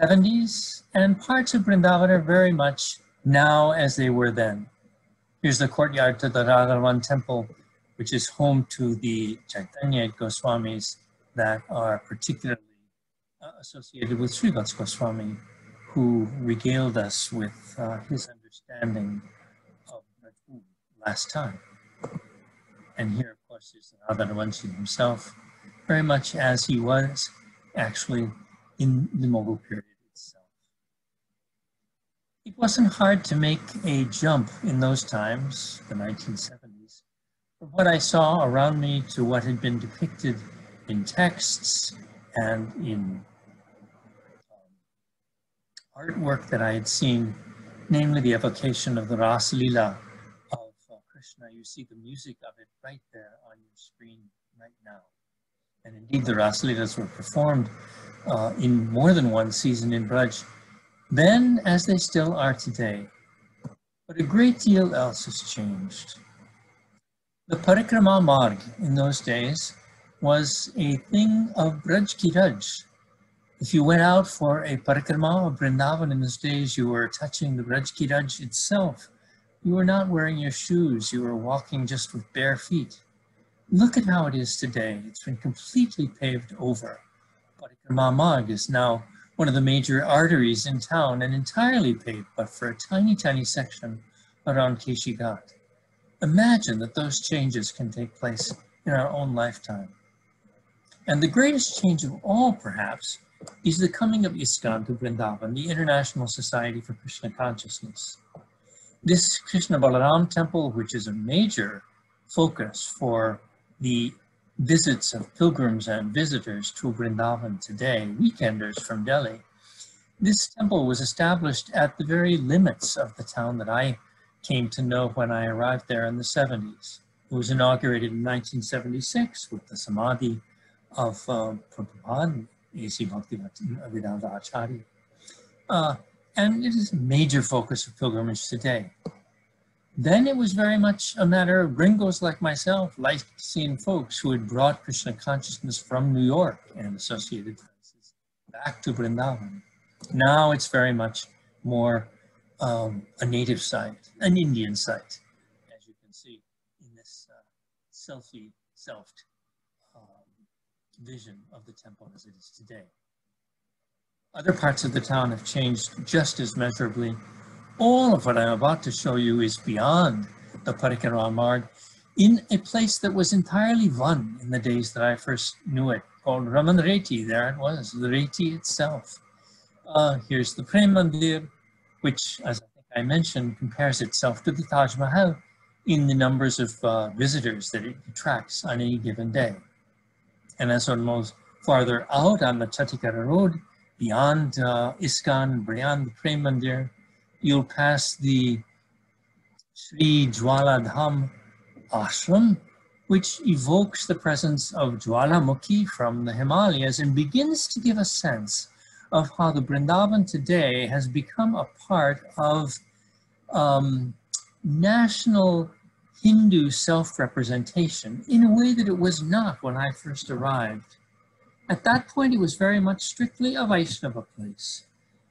70s, and parts of Vrindavan are very much now as they were then. Here's the courtyard to the Aligarh Temple, which is home to the Chaitanya Goswamis that are particularly associated with Sri Vats Goswami, who regaled us with his understanding of Braj last time. And here, of course, is the Radharvanshi himself, very much as he was actually in the Mughal period itself. It wasn't hard to make a jump in those times, the 1970s, from what I saw around me to what had been depicted in texts and in artwork that I had seen, namely the evocation of the Ras Leela of Krishna. You see the music of it right there on your screen right now. And indeed, the Ras Leelas were performed in more than one season in Braj, then as they still are today. But a great deal else has changed. The Parikrama Marg in those days was a thing of Braj ki Raj. If you went out for a parikrama of Vrindavan in those days, you were touching the Braj ki Raj itself. You were not wearing your shoes. You were walking just with bare feet. Look at how it is today. It's been completely paved over. Parikrama Marg is now one of the major arteries in town and entirely paved, but for a tiny, tiny section around Keshi Ghat. Imagine that those changes can take place in our own lifetime. And the greatest change of all, perhaps, is the coming of ISKCON to Vrindavan, the International Society for Krishna Consciousness. This Krishna Balarama temple, which is a major focus for the visits of pilgrims and visitors to Vrindavan today, weekenders from Delhi, this temple was established at the very limits of the town that I came to know when I arrived there in the 70s. It was inaugurated in 1976 with the Samadhi of Prabhupada, A.C. Bhakti Vedanta Acharya. And it is a major focus of pilgrimage today. Then it was very much a matter of gringos like myself, light-seeing folks who had brought Krishna consciousness from New York and associated places back to Vrindavan. Now it's very much more a native site, an Indian site, as you can see in this selfie vision of the temple as it is today. Other parts of the town have changed just as measurably. All of what I'm about to show you is beyond the Parikrama Marg, in a place that was entirely one in the days that I first knew it, called Raman Reti. There it was, the Reti itself. Here's the Prem Mandir, which, as I think I mentioned, compares itself to the Taj Mahal in the numbers of visitors that it attracts on any given day. And as one moves farther out on the Chatikara Road, beyond ISKCON, beyond the Prem Mandir, you'll pass the Sri Jwala Dham ashram, which evokes the presence of Jwalamukhi from the Himalayas and begins to give a sense of how the Vrindavan today has become a part of national Hindu self-representation in a way that it was not when I first arrived. At that point, it was very much strictly a Vaishnava place.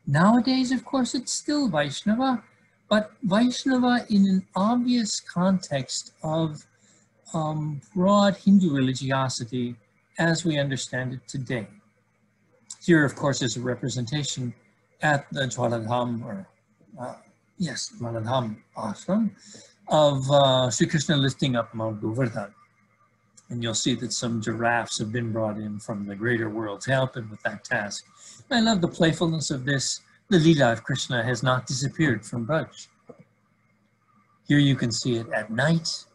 Nowadays, of course, it's still Vaishnava, but Vaishnava in an obvious context of broad Hindu religiosity as we understand it today. Here, of course, is a representation at the Jwaladham, or Jwaladham ashram, of Sri Krishna lifting up Mount Govardhan. And you'll see that some giraffes have been brought in from the greater world to help him with that task. I love the playfulness of this. The Leela of Krishna has not disappeared from Braj. Here you can see it at night.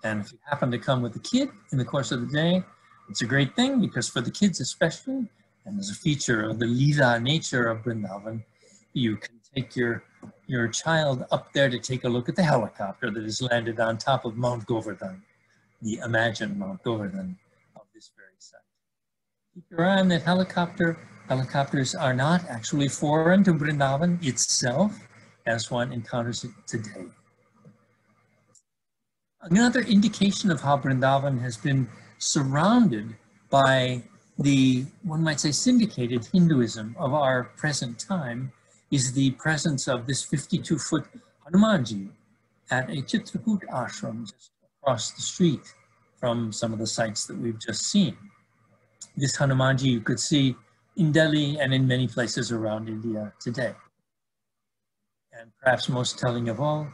And if you happen to come with a kid in the course of the day, it's a great thing, because for the kids especially, and as a feature of the Leela nature of Vrindavan, you can take your child up there to take a look at the helicopter that has landed on top of Mount Govardhan, the imagined Mount Govardhan of this very site. Keep your eye on that helicopter. Helicopters are not actually foreign to Vrindavan itself, as one encounters it today. Another indication of how Vrindavan has been surrounded by the, one might say, syndicated Hinduism of our present time is the presence of this 52-foot Hanumanji at a Chitrakoot ashram just across the street from some of the sites that we've just seen. This Hanumanji you could see in Delhi and in many places around India today. And perhaps most telling of all,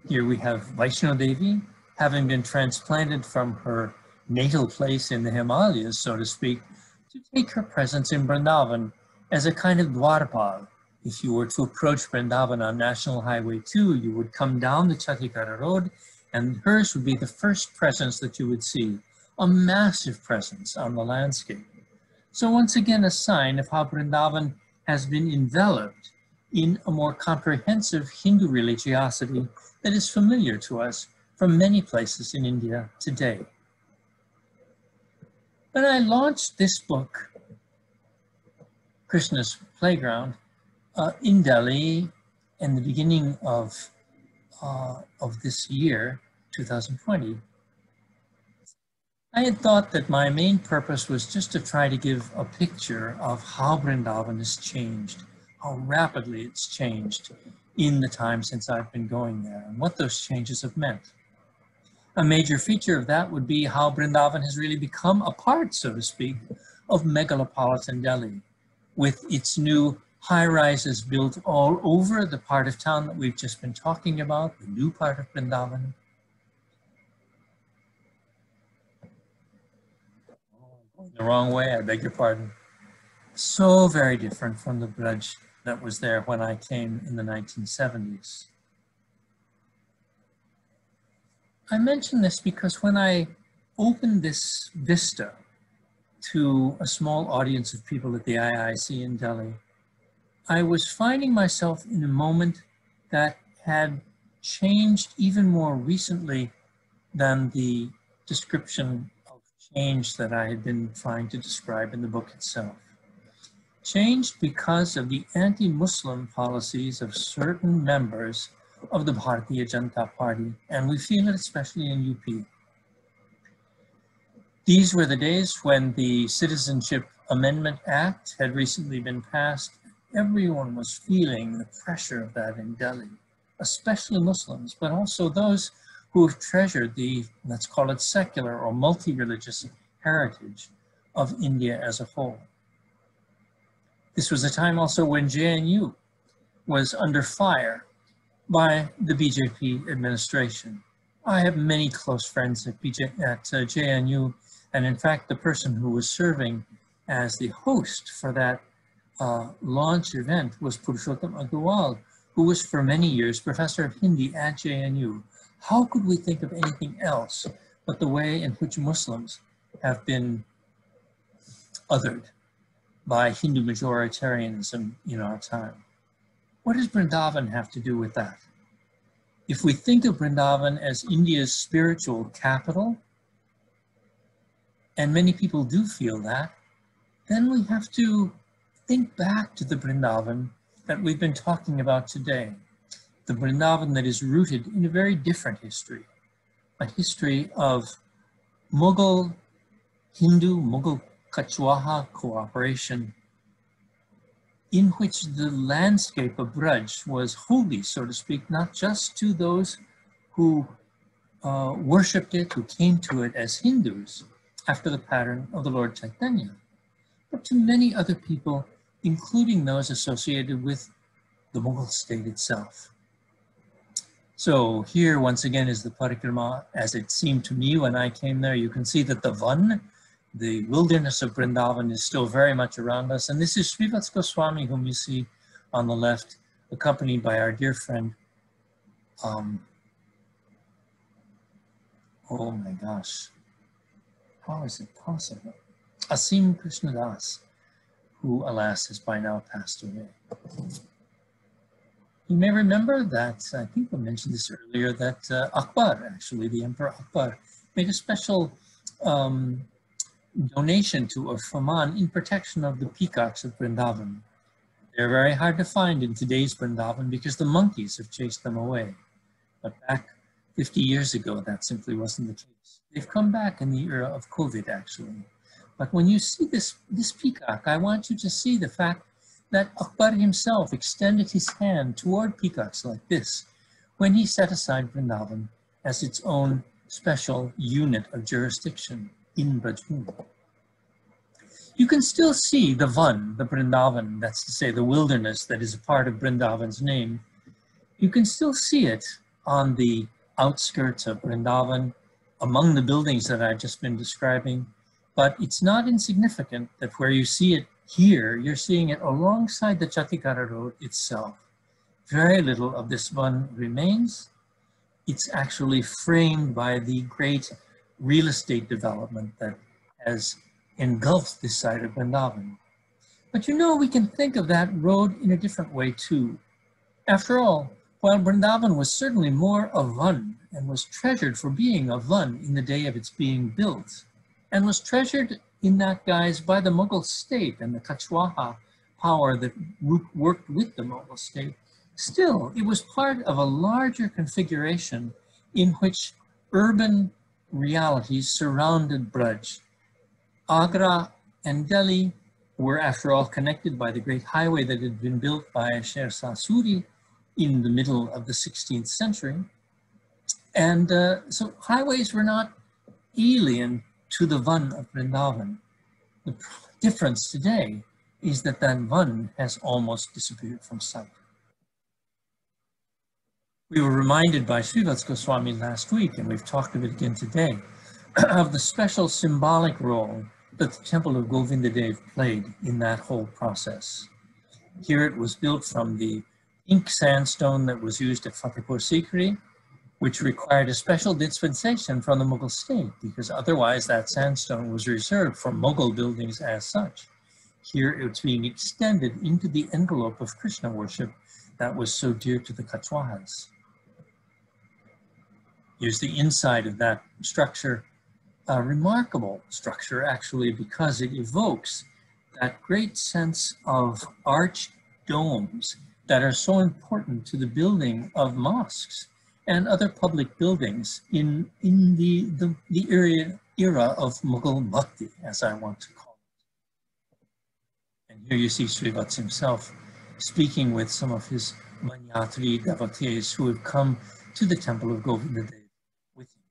here we have Vaishno Devi, having been transplanted from her natal place in the Himalayas, so to speak, to take her presence in Vrindavan as a kind of Dwarpal. If you were to approach Vrindavan on National Highway 2, you would come down the Chatikara Road, and hers would be the first presence that you would see, a massive presence on the landscape. So once again, a sign of how Vrindavan has been enveloped in a more comprehensive Hindu religiosity that is familiar to us from many places in India today. When I launched this book, Krishna's Playground, in Delhi in the beginning of this year, 2020, I had thought that my main purpose was just to try to give a picture of how Vrindavan has changed, how rapidly it's changed in the time since I've been going there, and what those changes have meant. A major feature of that would be how Vrindavan has really become a part, so to speak, of megalopolitan Delhi, with its new high-rises built all over the part of town that we've just been talking about, the new part of Vrindavan. Going the wrong way, I beg your pardon. So very different from the Braj that was there when I came in the 1970s. I mention this because when I opened this vista to a small audience of people at the IIC in Delhi, I was finding myself in a moment that had changed even more recently than the description of change that I had been trying to describe in the book itself. Changed because of the anti-Muslim policies of certain members of the Bharatiya Janata Party, and we feel it especially in UP. These were the days when the Citizenship Amendment Act had recently been passed. Everyone was feeling the pressure of that in Delhi, especially Muslims, but also those who have treasured the, let's call it secular or multi-religious heritage of India as a whole. This was a time also when JNU was under fire by the BJP administration. I have many close friends at JNU, and in fact, the person who was serving as the host for that launch event was Purushottam Agarwal, who was for many years professor of Hindi at JNU. How could we think of anything else but the way in which Muslims have been othered by Hindu majoritarianism in our time? What does Vrindavan have to do with that? If we think of Vrindavan as India's spiritual capital, and many people do feel that, then we have to think back to the Vrindavan that we've been talking about today. The Vrindavan that is rooted in a very different history, a history of Mughal, Hindu, Mughal Kachwaha cooperation, in which the landscape of Braj was holy, so to speak, not just to those who worshipped it, who came to it as Hindus after the pattern of the Lord Chaitanya, but to many other people, including those associated with the Mughal state itself. So here, once again, is the parikrama as it seemed to me when I came there. You can see that the Van, the wilderness of Vrindavan, is still very much around us. And this is Srivats Goswami, whom you see on the left, accompanied by our dear friend, oh my gosh, how is it possible? Asim Krishnadas, who, alas, has by now passed away. You may remember that, I think I mentioned this earlier, that Akbar, actually, the Emperor Akbar, made a special donation to a Faman in protection of the peacocks of Vrindavan. They're very hard to find in today's Vrindavan because the monkeys have chased them away. But back 50 years ago, that simply wasn't the case. They've come back in the era of COVID, actually. But when you see this peacock, I want you to see the fact that Akbar himself extended his hand toward peacocks like this when he set aside Vrindavan as its own special unit of jurisdiction in Braj. You can still see the Van, the Vrindavan, that's to say the wilderness that is a part of Vrindavan's name. You can still see it on the outskirts of Vrindavan, among the buildings that I've just been describing. But it's not insignificant that where you see it here, you're seeing it alongside the Chatikara Road itself. Very little of this Van remains. It's actually framed by the great real estate development that has engulfed this side of Vrindavan. But you know, we can think of that road in a different way too. After all, while Vrindavan was certainly more a Van and was treasured for being a Van in the day of its being built, and was treasured in that guise by the Mughal state and the Kachwaha power that worked with the Mughal state, still it was part of a larger configuration in which urban realities surrounded Braj. Agra and Delhi were, after all, connected by the great highway that had been built by Sher Suri in the middle of the 16th century. And so highways were not alien to the Van of Vrindavan. The difference today is that that Van has almost disappeared from sight. We were reminded by Srivats Goswami last week, and we've talked of it again today, of the special symbolic role that the temple of Govinda Dev played in that whole process. Here it was built from the pink sandstone that was used at Fatehpur Sikri, which required a special dispensation from the Mughal state, because otherwise that sandstone was reserved for Mughal buildings as such. Here it's being extended into the envelope of Krishna worship that was so dear to the Kachwahas. Here's the inside of that structure, a remarkable structure actually, because it evokes that great sense of arched domes that are so important to the building of mosques and other public buildings in the era of Mughal Bhakti, as I want to call it. And here you see Srivats himself speaking with some of his Manyatri devotees who have come to the temple of Govinda Dev with him.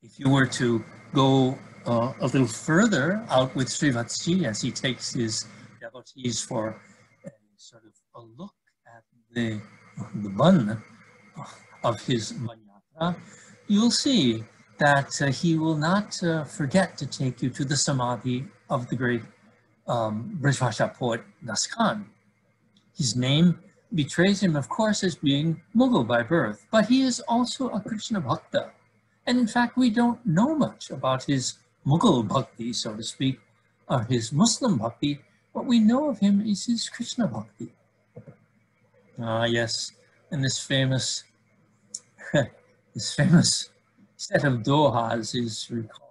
If you were to go a little further out with Srivatsji as he takes his devotees for a sort of a look at the Van of his Manyatra, you'll see that he will not forget to take you to the Samadhi of the great Brajbhasha poet Das Khan. His name betrays him, of course, as being Mughal by birth, but he is also a Krishna Bhakta. And in fact, we don't know much about his Mughal Bhakti, so to speak, or his Muslim Bhakti. What we know of him is his Krishna Bhakti. Ah, yes, and this famous set of dohas is recalled.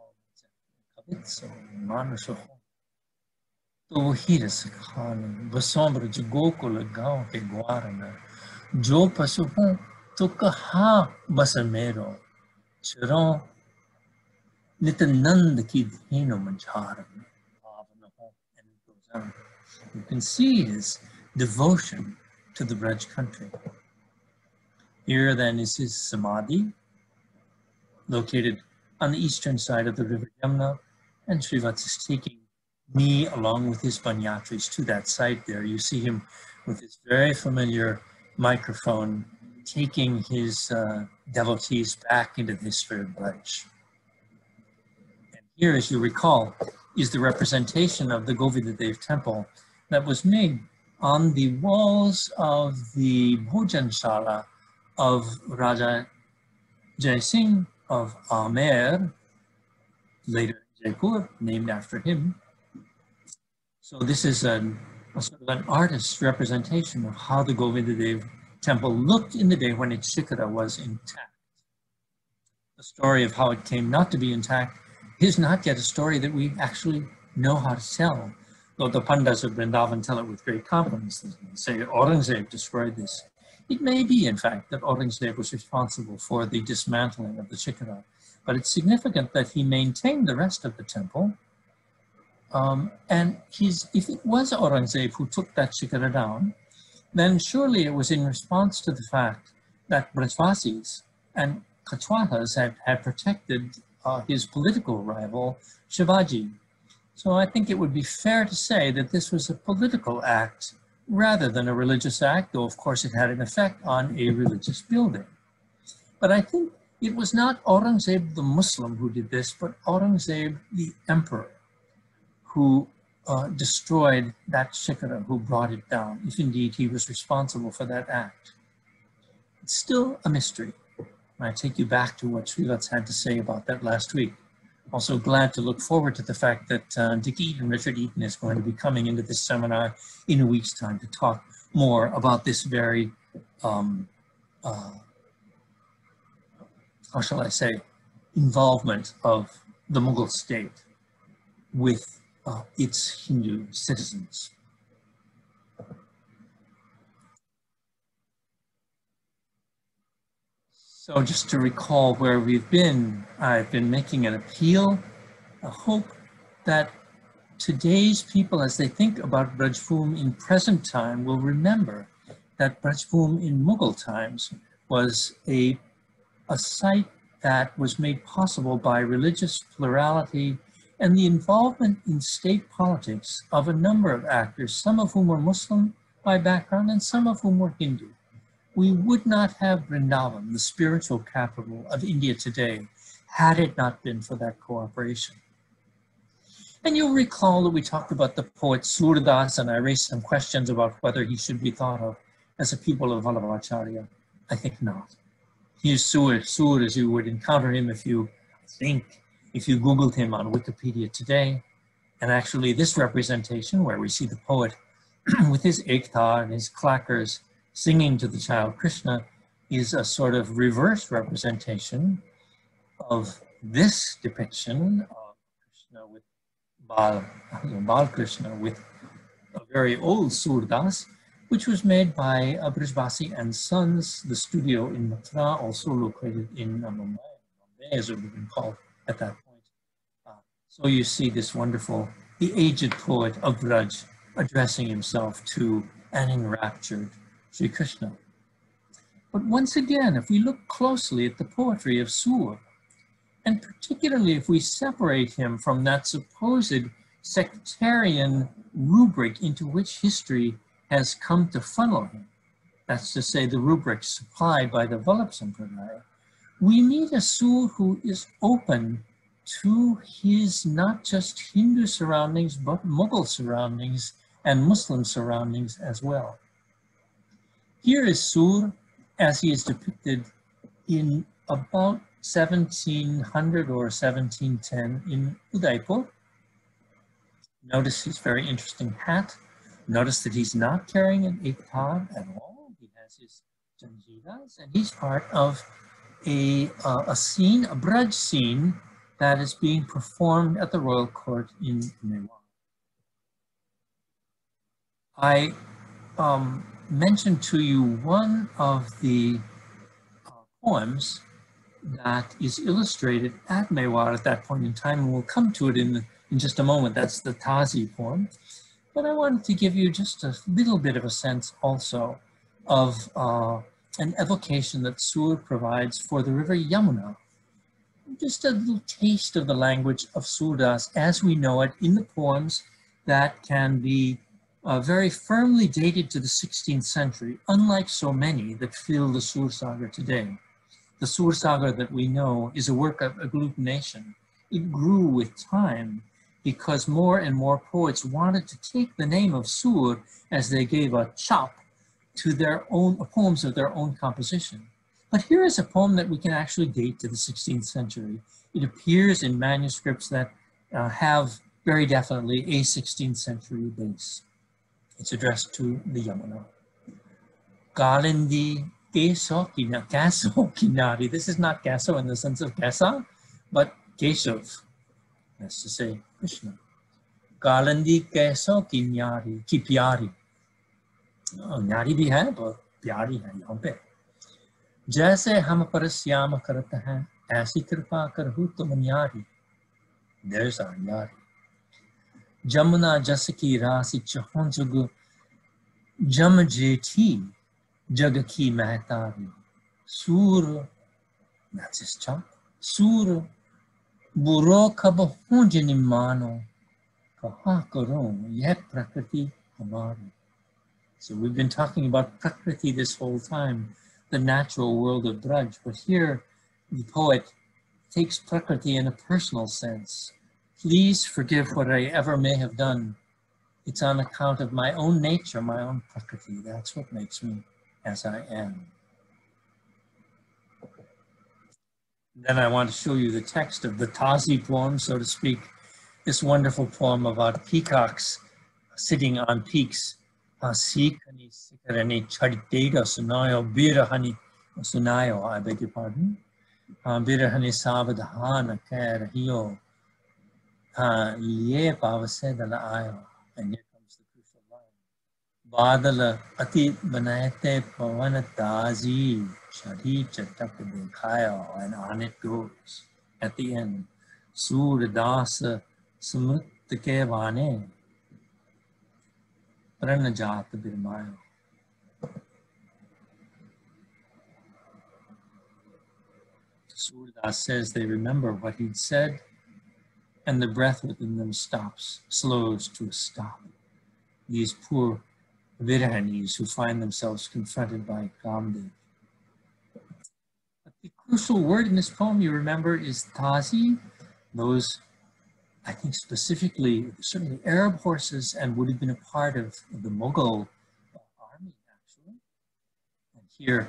तो वही रस खान बसों ब्रज गोकुल गाँव के ग्वार में जो पशु हूँ तो कहाँ बस मेरो चरों नित्यानंद की धेनु मंझार में पावन हो. And it goes on. You can see his devotion to the Braj country. Here then is his Samadhi, located on the eastern side of the river Yamuna, and Srivats is taking me along with his Banyatris to that site there. You see him with his very familiar microphone taking his devotees back into the history of Braj. And here, as you recall, is the representation of the Govinda Dev Temple that was made on the walls of the Bhojanshala of Raja Jai Singh of Amer, later Jaipur, named after him. So this is a sort of an artist's representation of how the Govinda Dev Temple looked in the day when its shikara was intact. The story of how it came not to be intact is not yet a story that we actually know how to tell, though the Pandas of Vrindavan tell it with great confidence. They say Aurangzeb destroyed this. It may be, in fact, that Aurangzeb was responsible for the dismantling of the shikara, But it's significant that he maintained the rest of the temple. And if it was Aurangzeb who took that shikara down, then surely it was in response to the fact that Brajvasis and Kachwatas had protected his political rival, Shivaji. So I think it would be fair to say that this was a political act rather than a religious act, though of course it had an effect on a religious building. But I think it was not Aurangzeb the Muslim who did this, but Aurangzeb the emperor who destroyed that shikara, who brought it down, if indeed he was responsible for that act. It's still a mystery. I take you back to what Srivats had to say about that last week. Also glad to look forward to the fact that Dick Eaton, Richard Eaton, is going to be coming into this seminar in a week's time to talk more about this very, how shall I say, involvement of the Mughal state with its Hindu citizens. So just to recall where we've been, I've been making an appeal, a hope that today's people, as they think about Brajbhum in present time, will remember that Brajbhum in Mughal times was a site that was made possible by religious plurality and the involvement in state politics of a number of actors, some of whom were Muslim by background and some of whom were Hindu. We would not have Vrindavan, the spiritual capital of India today, had it not been for that cooperation. And you'll recall that we talked about the poet Surdas, and I raised some questions about whether he should be thought of as a pupil of Vallabhacharya. I think not. He is Sur, as you would encounter him if you Googled him on Wikipedia today. And actually this representation, where we see the poet with his ektar and his clackers singing to the child Krishna, is a sort of reverse representation of this depiction of Krishna with Bal Krishna with a very old Surdas, which was made by Brajvasi and Sons, the studio in Mathura, also located in Mumbai, as it would have been called at that point. So you see this wonderful, the aged poet of Braj addressing himself to an enraptured Sri Krishna. But once again, if we look closely at the poetry of Sur, and particularly if we separate him from that supposed sectarian rubric into which history has come to funnel him, that's to say the rubric supplied by the Vallabh Sampradaya, we meet a Sur who is open to his not just Hindu surroundings, but Mughal surroundings and Muslim surroundings as well. Here is Sur as he is depicted in about 1700 or 1710 in Udaipur. Notice his very interesting hat. Notice that he's not carrying an ektar at all. He has his janjiras, and he's part of a scene, a Braj scene, that is being performed at the royal court in Mewar. I mentioned to you one of the poems that is illustrated at Mewar at that point in time, and we'll come to it in just a moment. That's the Tazi poem. But I wanted to give you just a little bit of a sense also of an evocation that Sur provides for the river Yamuna. Just a little taste of the language of Surdas as we know it in the poems that can be very firmly dated to the 16th century, unlike so many that fill the Sur Sagar today. The Sur Sagar that we know is a work of agglutination. It grew with time because more and more poets wanted to take the name of Sur as they gave a chop to their own poems of their own composition. But here is a poem that we can actually date to the 16th century. It appears in manuscripts that have very definitely a 16th century base. It's addressed to the Yamuna. Kalindi Keso Kinari. This is not Keso in the sense of Kesa, but Keshav. That's to say Krishna. Kalindi Keso Kinari, ki pyari. Nyari bhi hai, but pyari hai yahan pe. जैसे हम पर श्याम करत हैं Aisi kripa karhu to manyari. There's our yari. Jamuna jasaki rasi chahonjugu jamajeti jagaki mahatari. Sur, that's his chunk. Sur buro kabahunjani mano kaha karon yeh prakriti hamari. So we've been talking about prakriti this whole time, the natural world of Braj, but here the poet takes prakriti in a personal sense. Please forgive what I ever may have done. It's on account of my own nature, my own prakriti. That's what makes me as I am. Then I want to show you the text of the Tazi poem, so to speak, this wonderful poem about peacocks sitting on peaks. Sikani sikarani chaditega sunayo birahani sunayo, I beg your pardon. Birahani savadhana karahiyo. Ye pavasedala ayo. And here comes the crucial line. Badala ati banayate pavana tazi shari chatak dekhayo. And on it goes at the end. Suradasa samutake vane. Pranajata birmayo. Surdas says they remember what he'd said, and the breath within them stops, slows to a stop. These poor Virahanis who find themselves confronted by Kamdev. But the crucial word in this poem, you remember, is Tazi. Those, I think specifically, certainly Arab horses, and would have been a part of the Mughal army, actually. And here,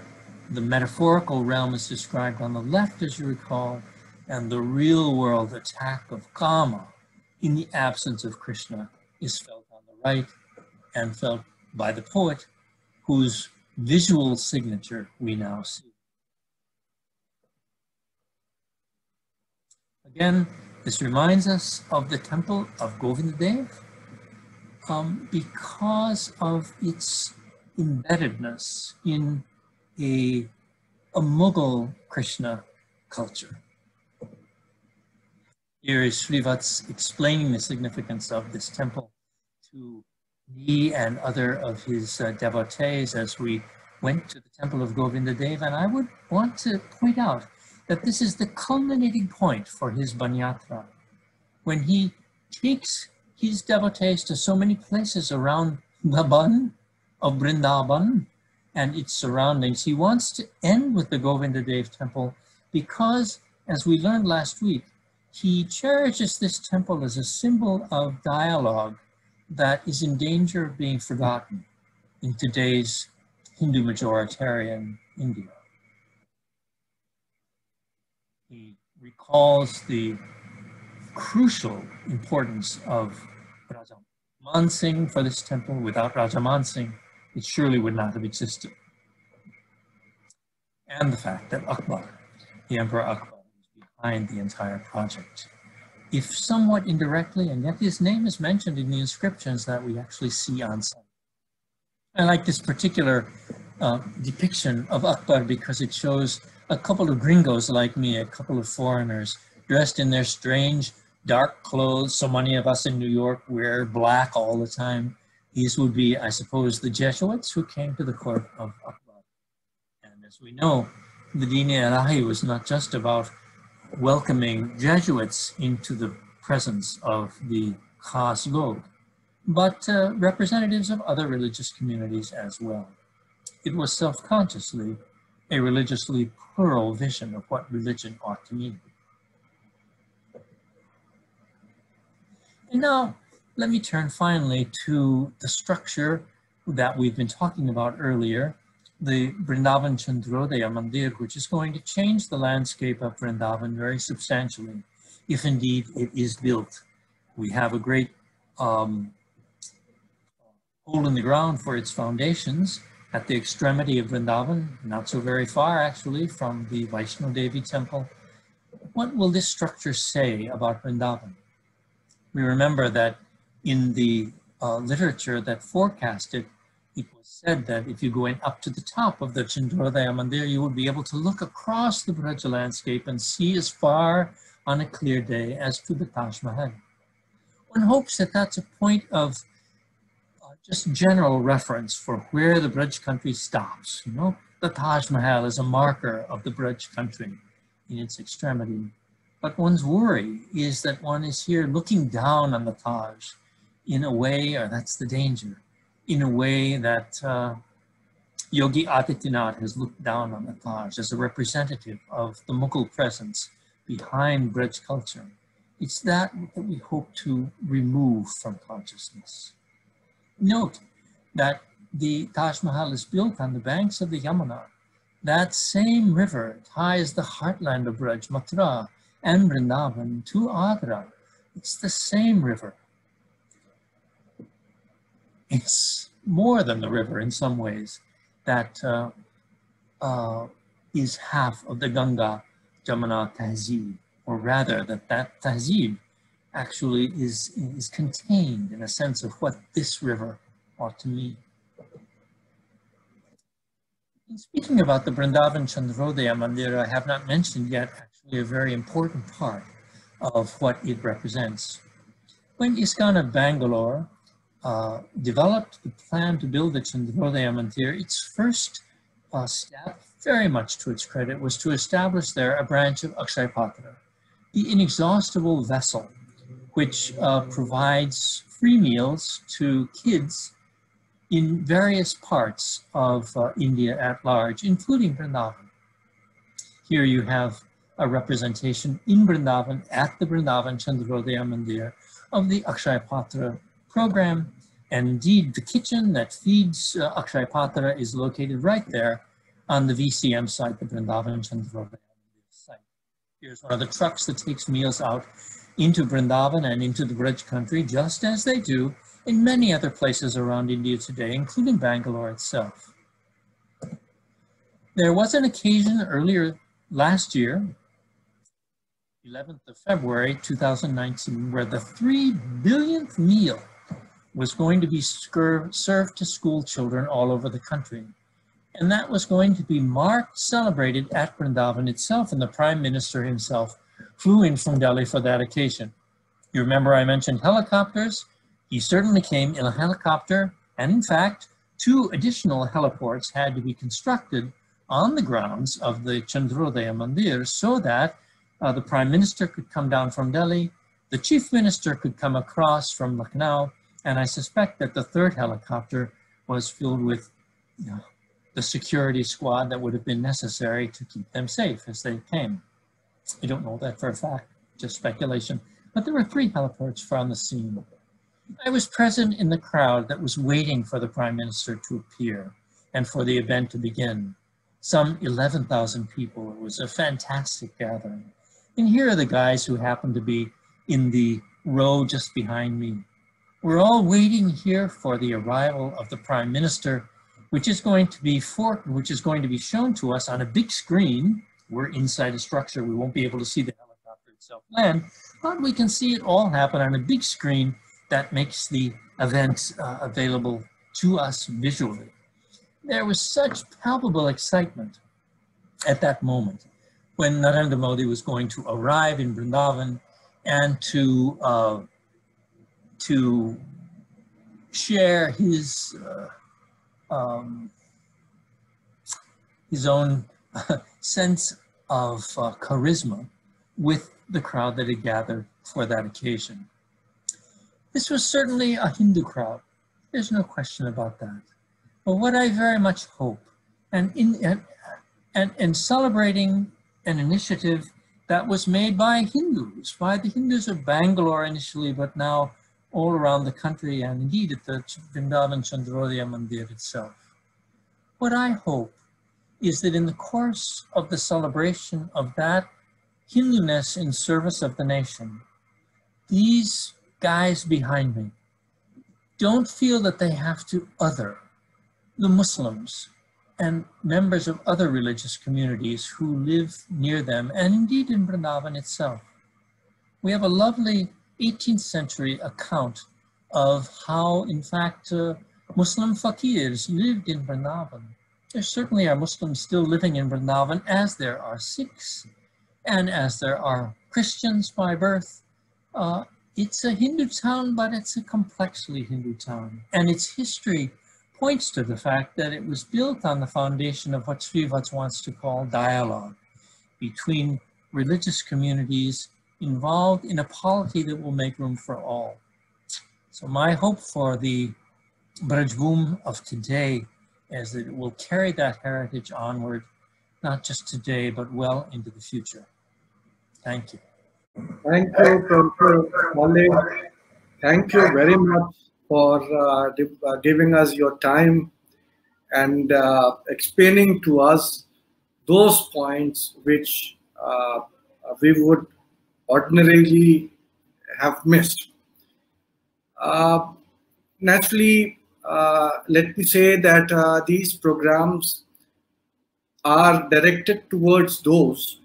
the metaphorical realm is described on the left, as you recall, and the real world attack of Kama in the absence of Krishna is felt on the right and felt by the poet, whose visual signature we now see. Again, this reminds us of the temple of Govinda Dev because of its embeddedness in a Mughal Krishna culture. Here is Srivatsa explaining the significance of this temple to me and other of his devotees as we went to the temple of Govinda Dev. And I would want to point out that this is the culminating point for his Banyatra, when he takes his devotees to so many places around the Ban of Vrindavan and its surroundings. He wants to end with the Govinda Dev Temple because, as we learned last week, he cherishes this temple as a symbol of dialogue that is in danger of being forgotten in today's Hindu majoritarian India. He recalls the crucial importance of Raja Man Singh for this temple. Without Raja Man Singh, it surely would not have existed. And the fact that Akbar, the Emperor Akbar, was behind the entire project. If somewhat indirectly, and yet his name is mentioned in the inscriptions that we actually see on site. I like this particular depiction of Akbar because it shows a couple of gringos like me, a couple of foreigners, dressed in their strange dark clothes. So many of us in New York wear black all the time. These would be, I suppose, the Jesuits who came to the court of Akbar. And as we know, the Deen-e-Ilahi was not just about welcoming Jesuits into the presence of the Khas Log, but representatives of other religious communities as well. It was self-consciously a religiously plural vision of what religion ought to mean. And now, let me turn finally to the structure that we've been talking about earlier, the Vrindavan Chandrodaya Mandir, which is going to change the landscape of Vrindavan very substantially, if indeed it is built. We have a great hole in the ground for its foundations at the extremity of Vrindavan, not so very far actually from the Vaishno Devi Temple. What will this structure say about Vrindavan? We remember that in the literature that forecasted It was said that if you go in up to the top of the Chandrodaya Mandir, you would be able to look across the Braj landscape and see as far on a clear day as to the Taj Mahal. One hopes that that's a point of just general reference for where the Braj country stops. You know, the Taj Mahal is a marker of the Braj country in its extremity. But one's worry is that one is here looking down on the Taj in a way, or that's the danger, in a way that Yogi Adityanath has looked down on the Taj as a representative of the Mughal presence behind Braj culture. It's that we hope to remove from consciousness. Note that the Taj Mahal is built on the banks of the Yamuna. That same river ties the heartland of Braj, Mathura, and Vrindavan to Agra. It's the same river. It's more than the river in some ways that is half of the Ganga Jamuna Tehzeeb, or rather that Tehzeeb actually is contained in a sense of what this river ought to mean. In speaking about the Vrindavan Chandrodaya Mandir, I have not mentioned yet actually a very important part of what it represents. When ISKCON of Bangalore developed the plan to build the Chandrodaya Mandir, its first step, very much to its credit, was to establish there a branch of Akshay Patra, the inexhaustible vessel which provides free meals to kids in various parts of India at large, including Vrindavan. Here you have a representation in Vrindavan at the Vrindavan Chandrodaya Mandir of the Akshay Patra program. And indeed, the kitchen that feeds Akshay Patra is located right there on the VCM site, the Vrindavan Chandrodaya site. Here's one of the trucks that takes meals out into Vrindavan and into the Braj country, just as they do in many other places around India today, including Bangalore itself. There was an occasion earlier last year, 11th of February 2019, where the 3 billionth meal was going to be served to school children all over the country. And that was going to be celebrated at Vrindavan itself, and the Prime Minister himself flew in from Delhi for that occasion. You remember I mentioned helicopters? He certainly came in a helicopter, and in fact, 2 additional heliports had to be constructed on the grounds of the Chandrodaya Mandir so that the Prime Minister could come down from Delhi, the Chief Minister could come across from Lucknow, and I suspect that the 3rd helicopter was filled with the security squad that would have been necessary to keep them safe as they came. I don't know that for a fact, just speculation, but there were 3 heliports on the scene. I was present in the crowd that was waiting for the Prime Minister to appear and for the event to begin. Some 11,000 people. It was a fantastic gathering. And here are the guys who happened to be in the row just behind me. We're all waiting here for the arrival of the Prime Minister, which is going to be shown to us on a big screen. We're inside a structure. We won't be able to see the helicopter itself land, but we can see it all happen on a big screen that makes the event available to us visually. There was such palpable excitement at that moment when Narendra Modi was going to arrive in Vrindavan and to share his own sense of charisma with the crowd that had gathered for that occasion. This was certainly a Hindu crowd. There's no question about that. But what I very much hope, and in celebrating an initiative that was made by Hindus, by the Hindus of Bangalore initially, but now all around the country and indeed at the Vrindavan Chandrodaya Mandir itself. What I hope is that in the course of the celebration of that Hinduness in service of the nation, these guys behind me don't feel that they have to other the Muslims and members of other religious communities who live near them, and indeed in Vrindavan itself. We have a lovely 18th century account of how, in fact, Muslim faqirs lived in Vrindavan. There certainly are Muslims still living in Vrindavan, as there are Sikhs and as there are Christians by birth. It's a Hindu town, but it's a complexly Hindu town. And its history points to the fact that it was built on the foundation of what Srivat wants to call dialogue between religious communities involved in a polity that will make room for all. So my hope for the Braj boom of today is that it will carry that heritage onward, not just today, but well into the future. Thank you. Thank you, Professor Hawley. Thank you very much for giving us your time and explaining to us those points which we would ordinarily have missed. Naturally, let me say that these programs are directed towards those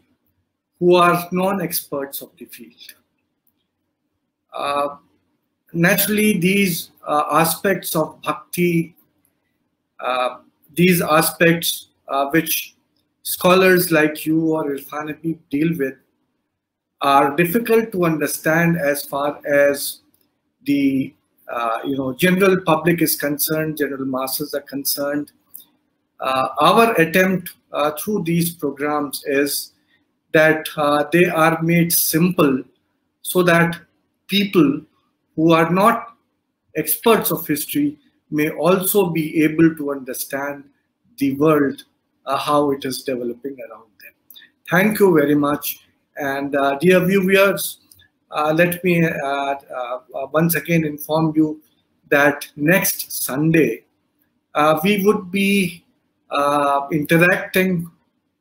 who are non-experts of the field. Naturally, these aspects of bhakti, these aspects which scholars like you or Irfan Habib deal with, are difficult to understand as far as the general public is concerned, general masses are concerned. Our attempt through these programs is that they are made simple so that people who are not experts of history may also be able to understand the world, how it is developing around them. Thank you very much. And dear viewers, let me once again inform you that next Sunday, we would be interacting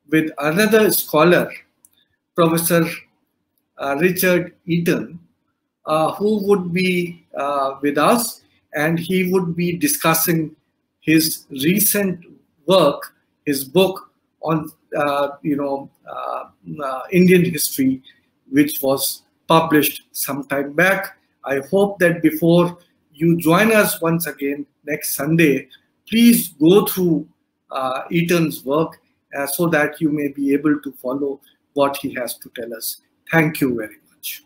with another scholar, Professor Richard Eaton, who would be with us, and he would be discussing his recent work, his book on Indian history, which was published some time back. I hope that before you join us once again next Sunday, please go through Eaton's work so that you may be able to follow what he has to tell us. Thank you very much.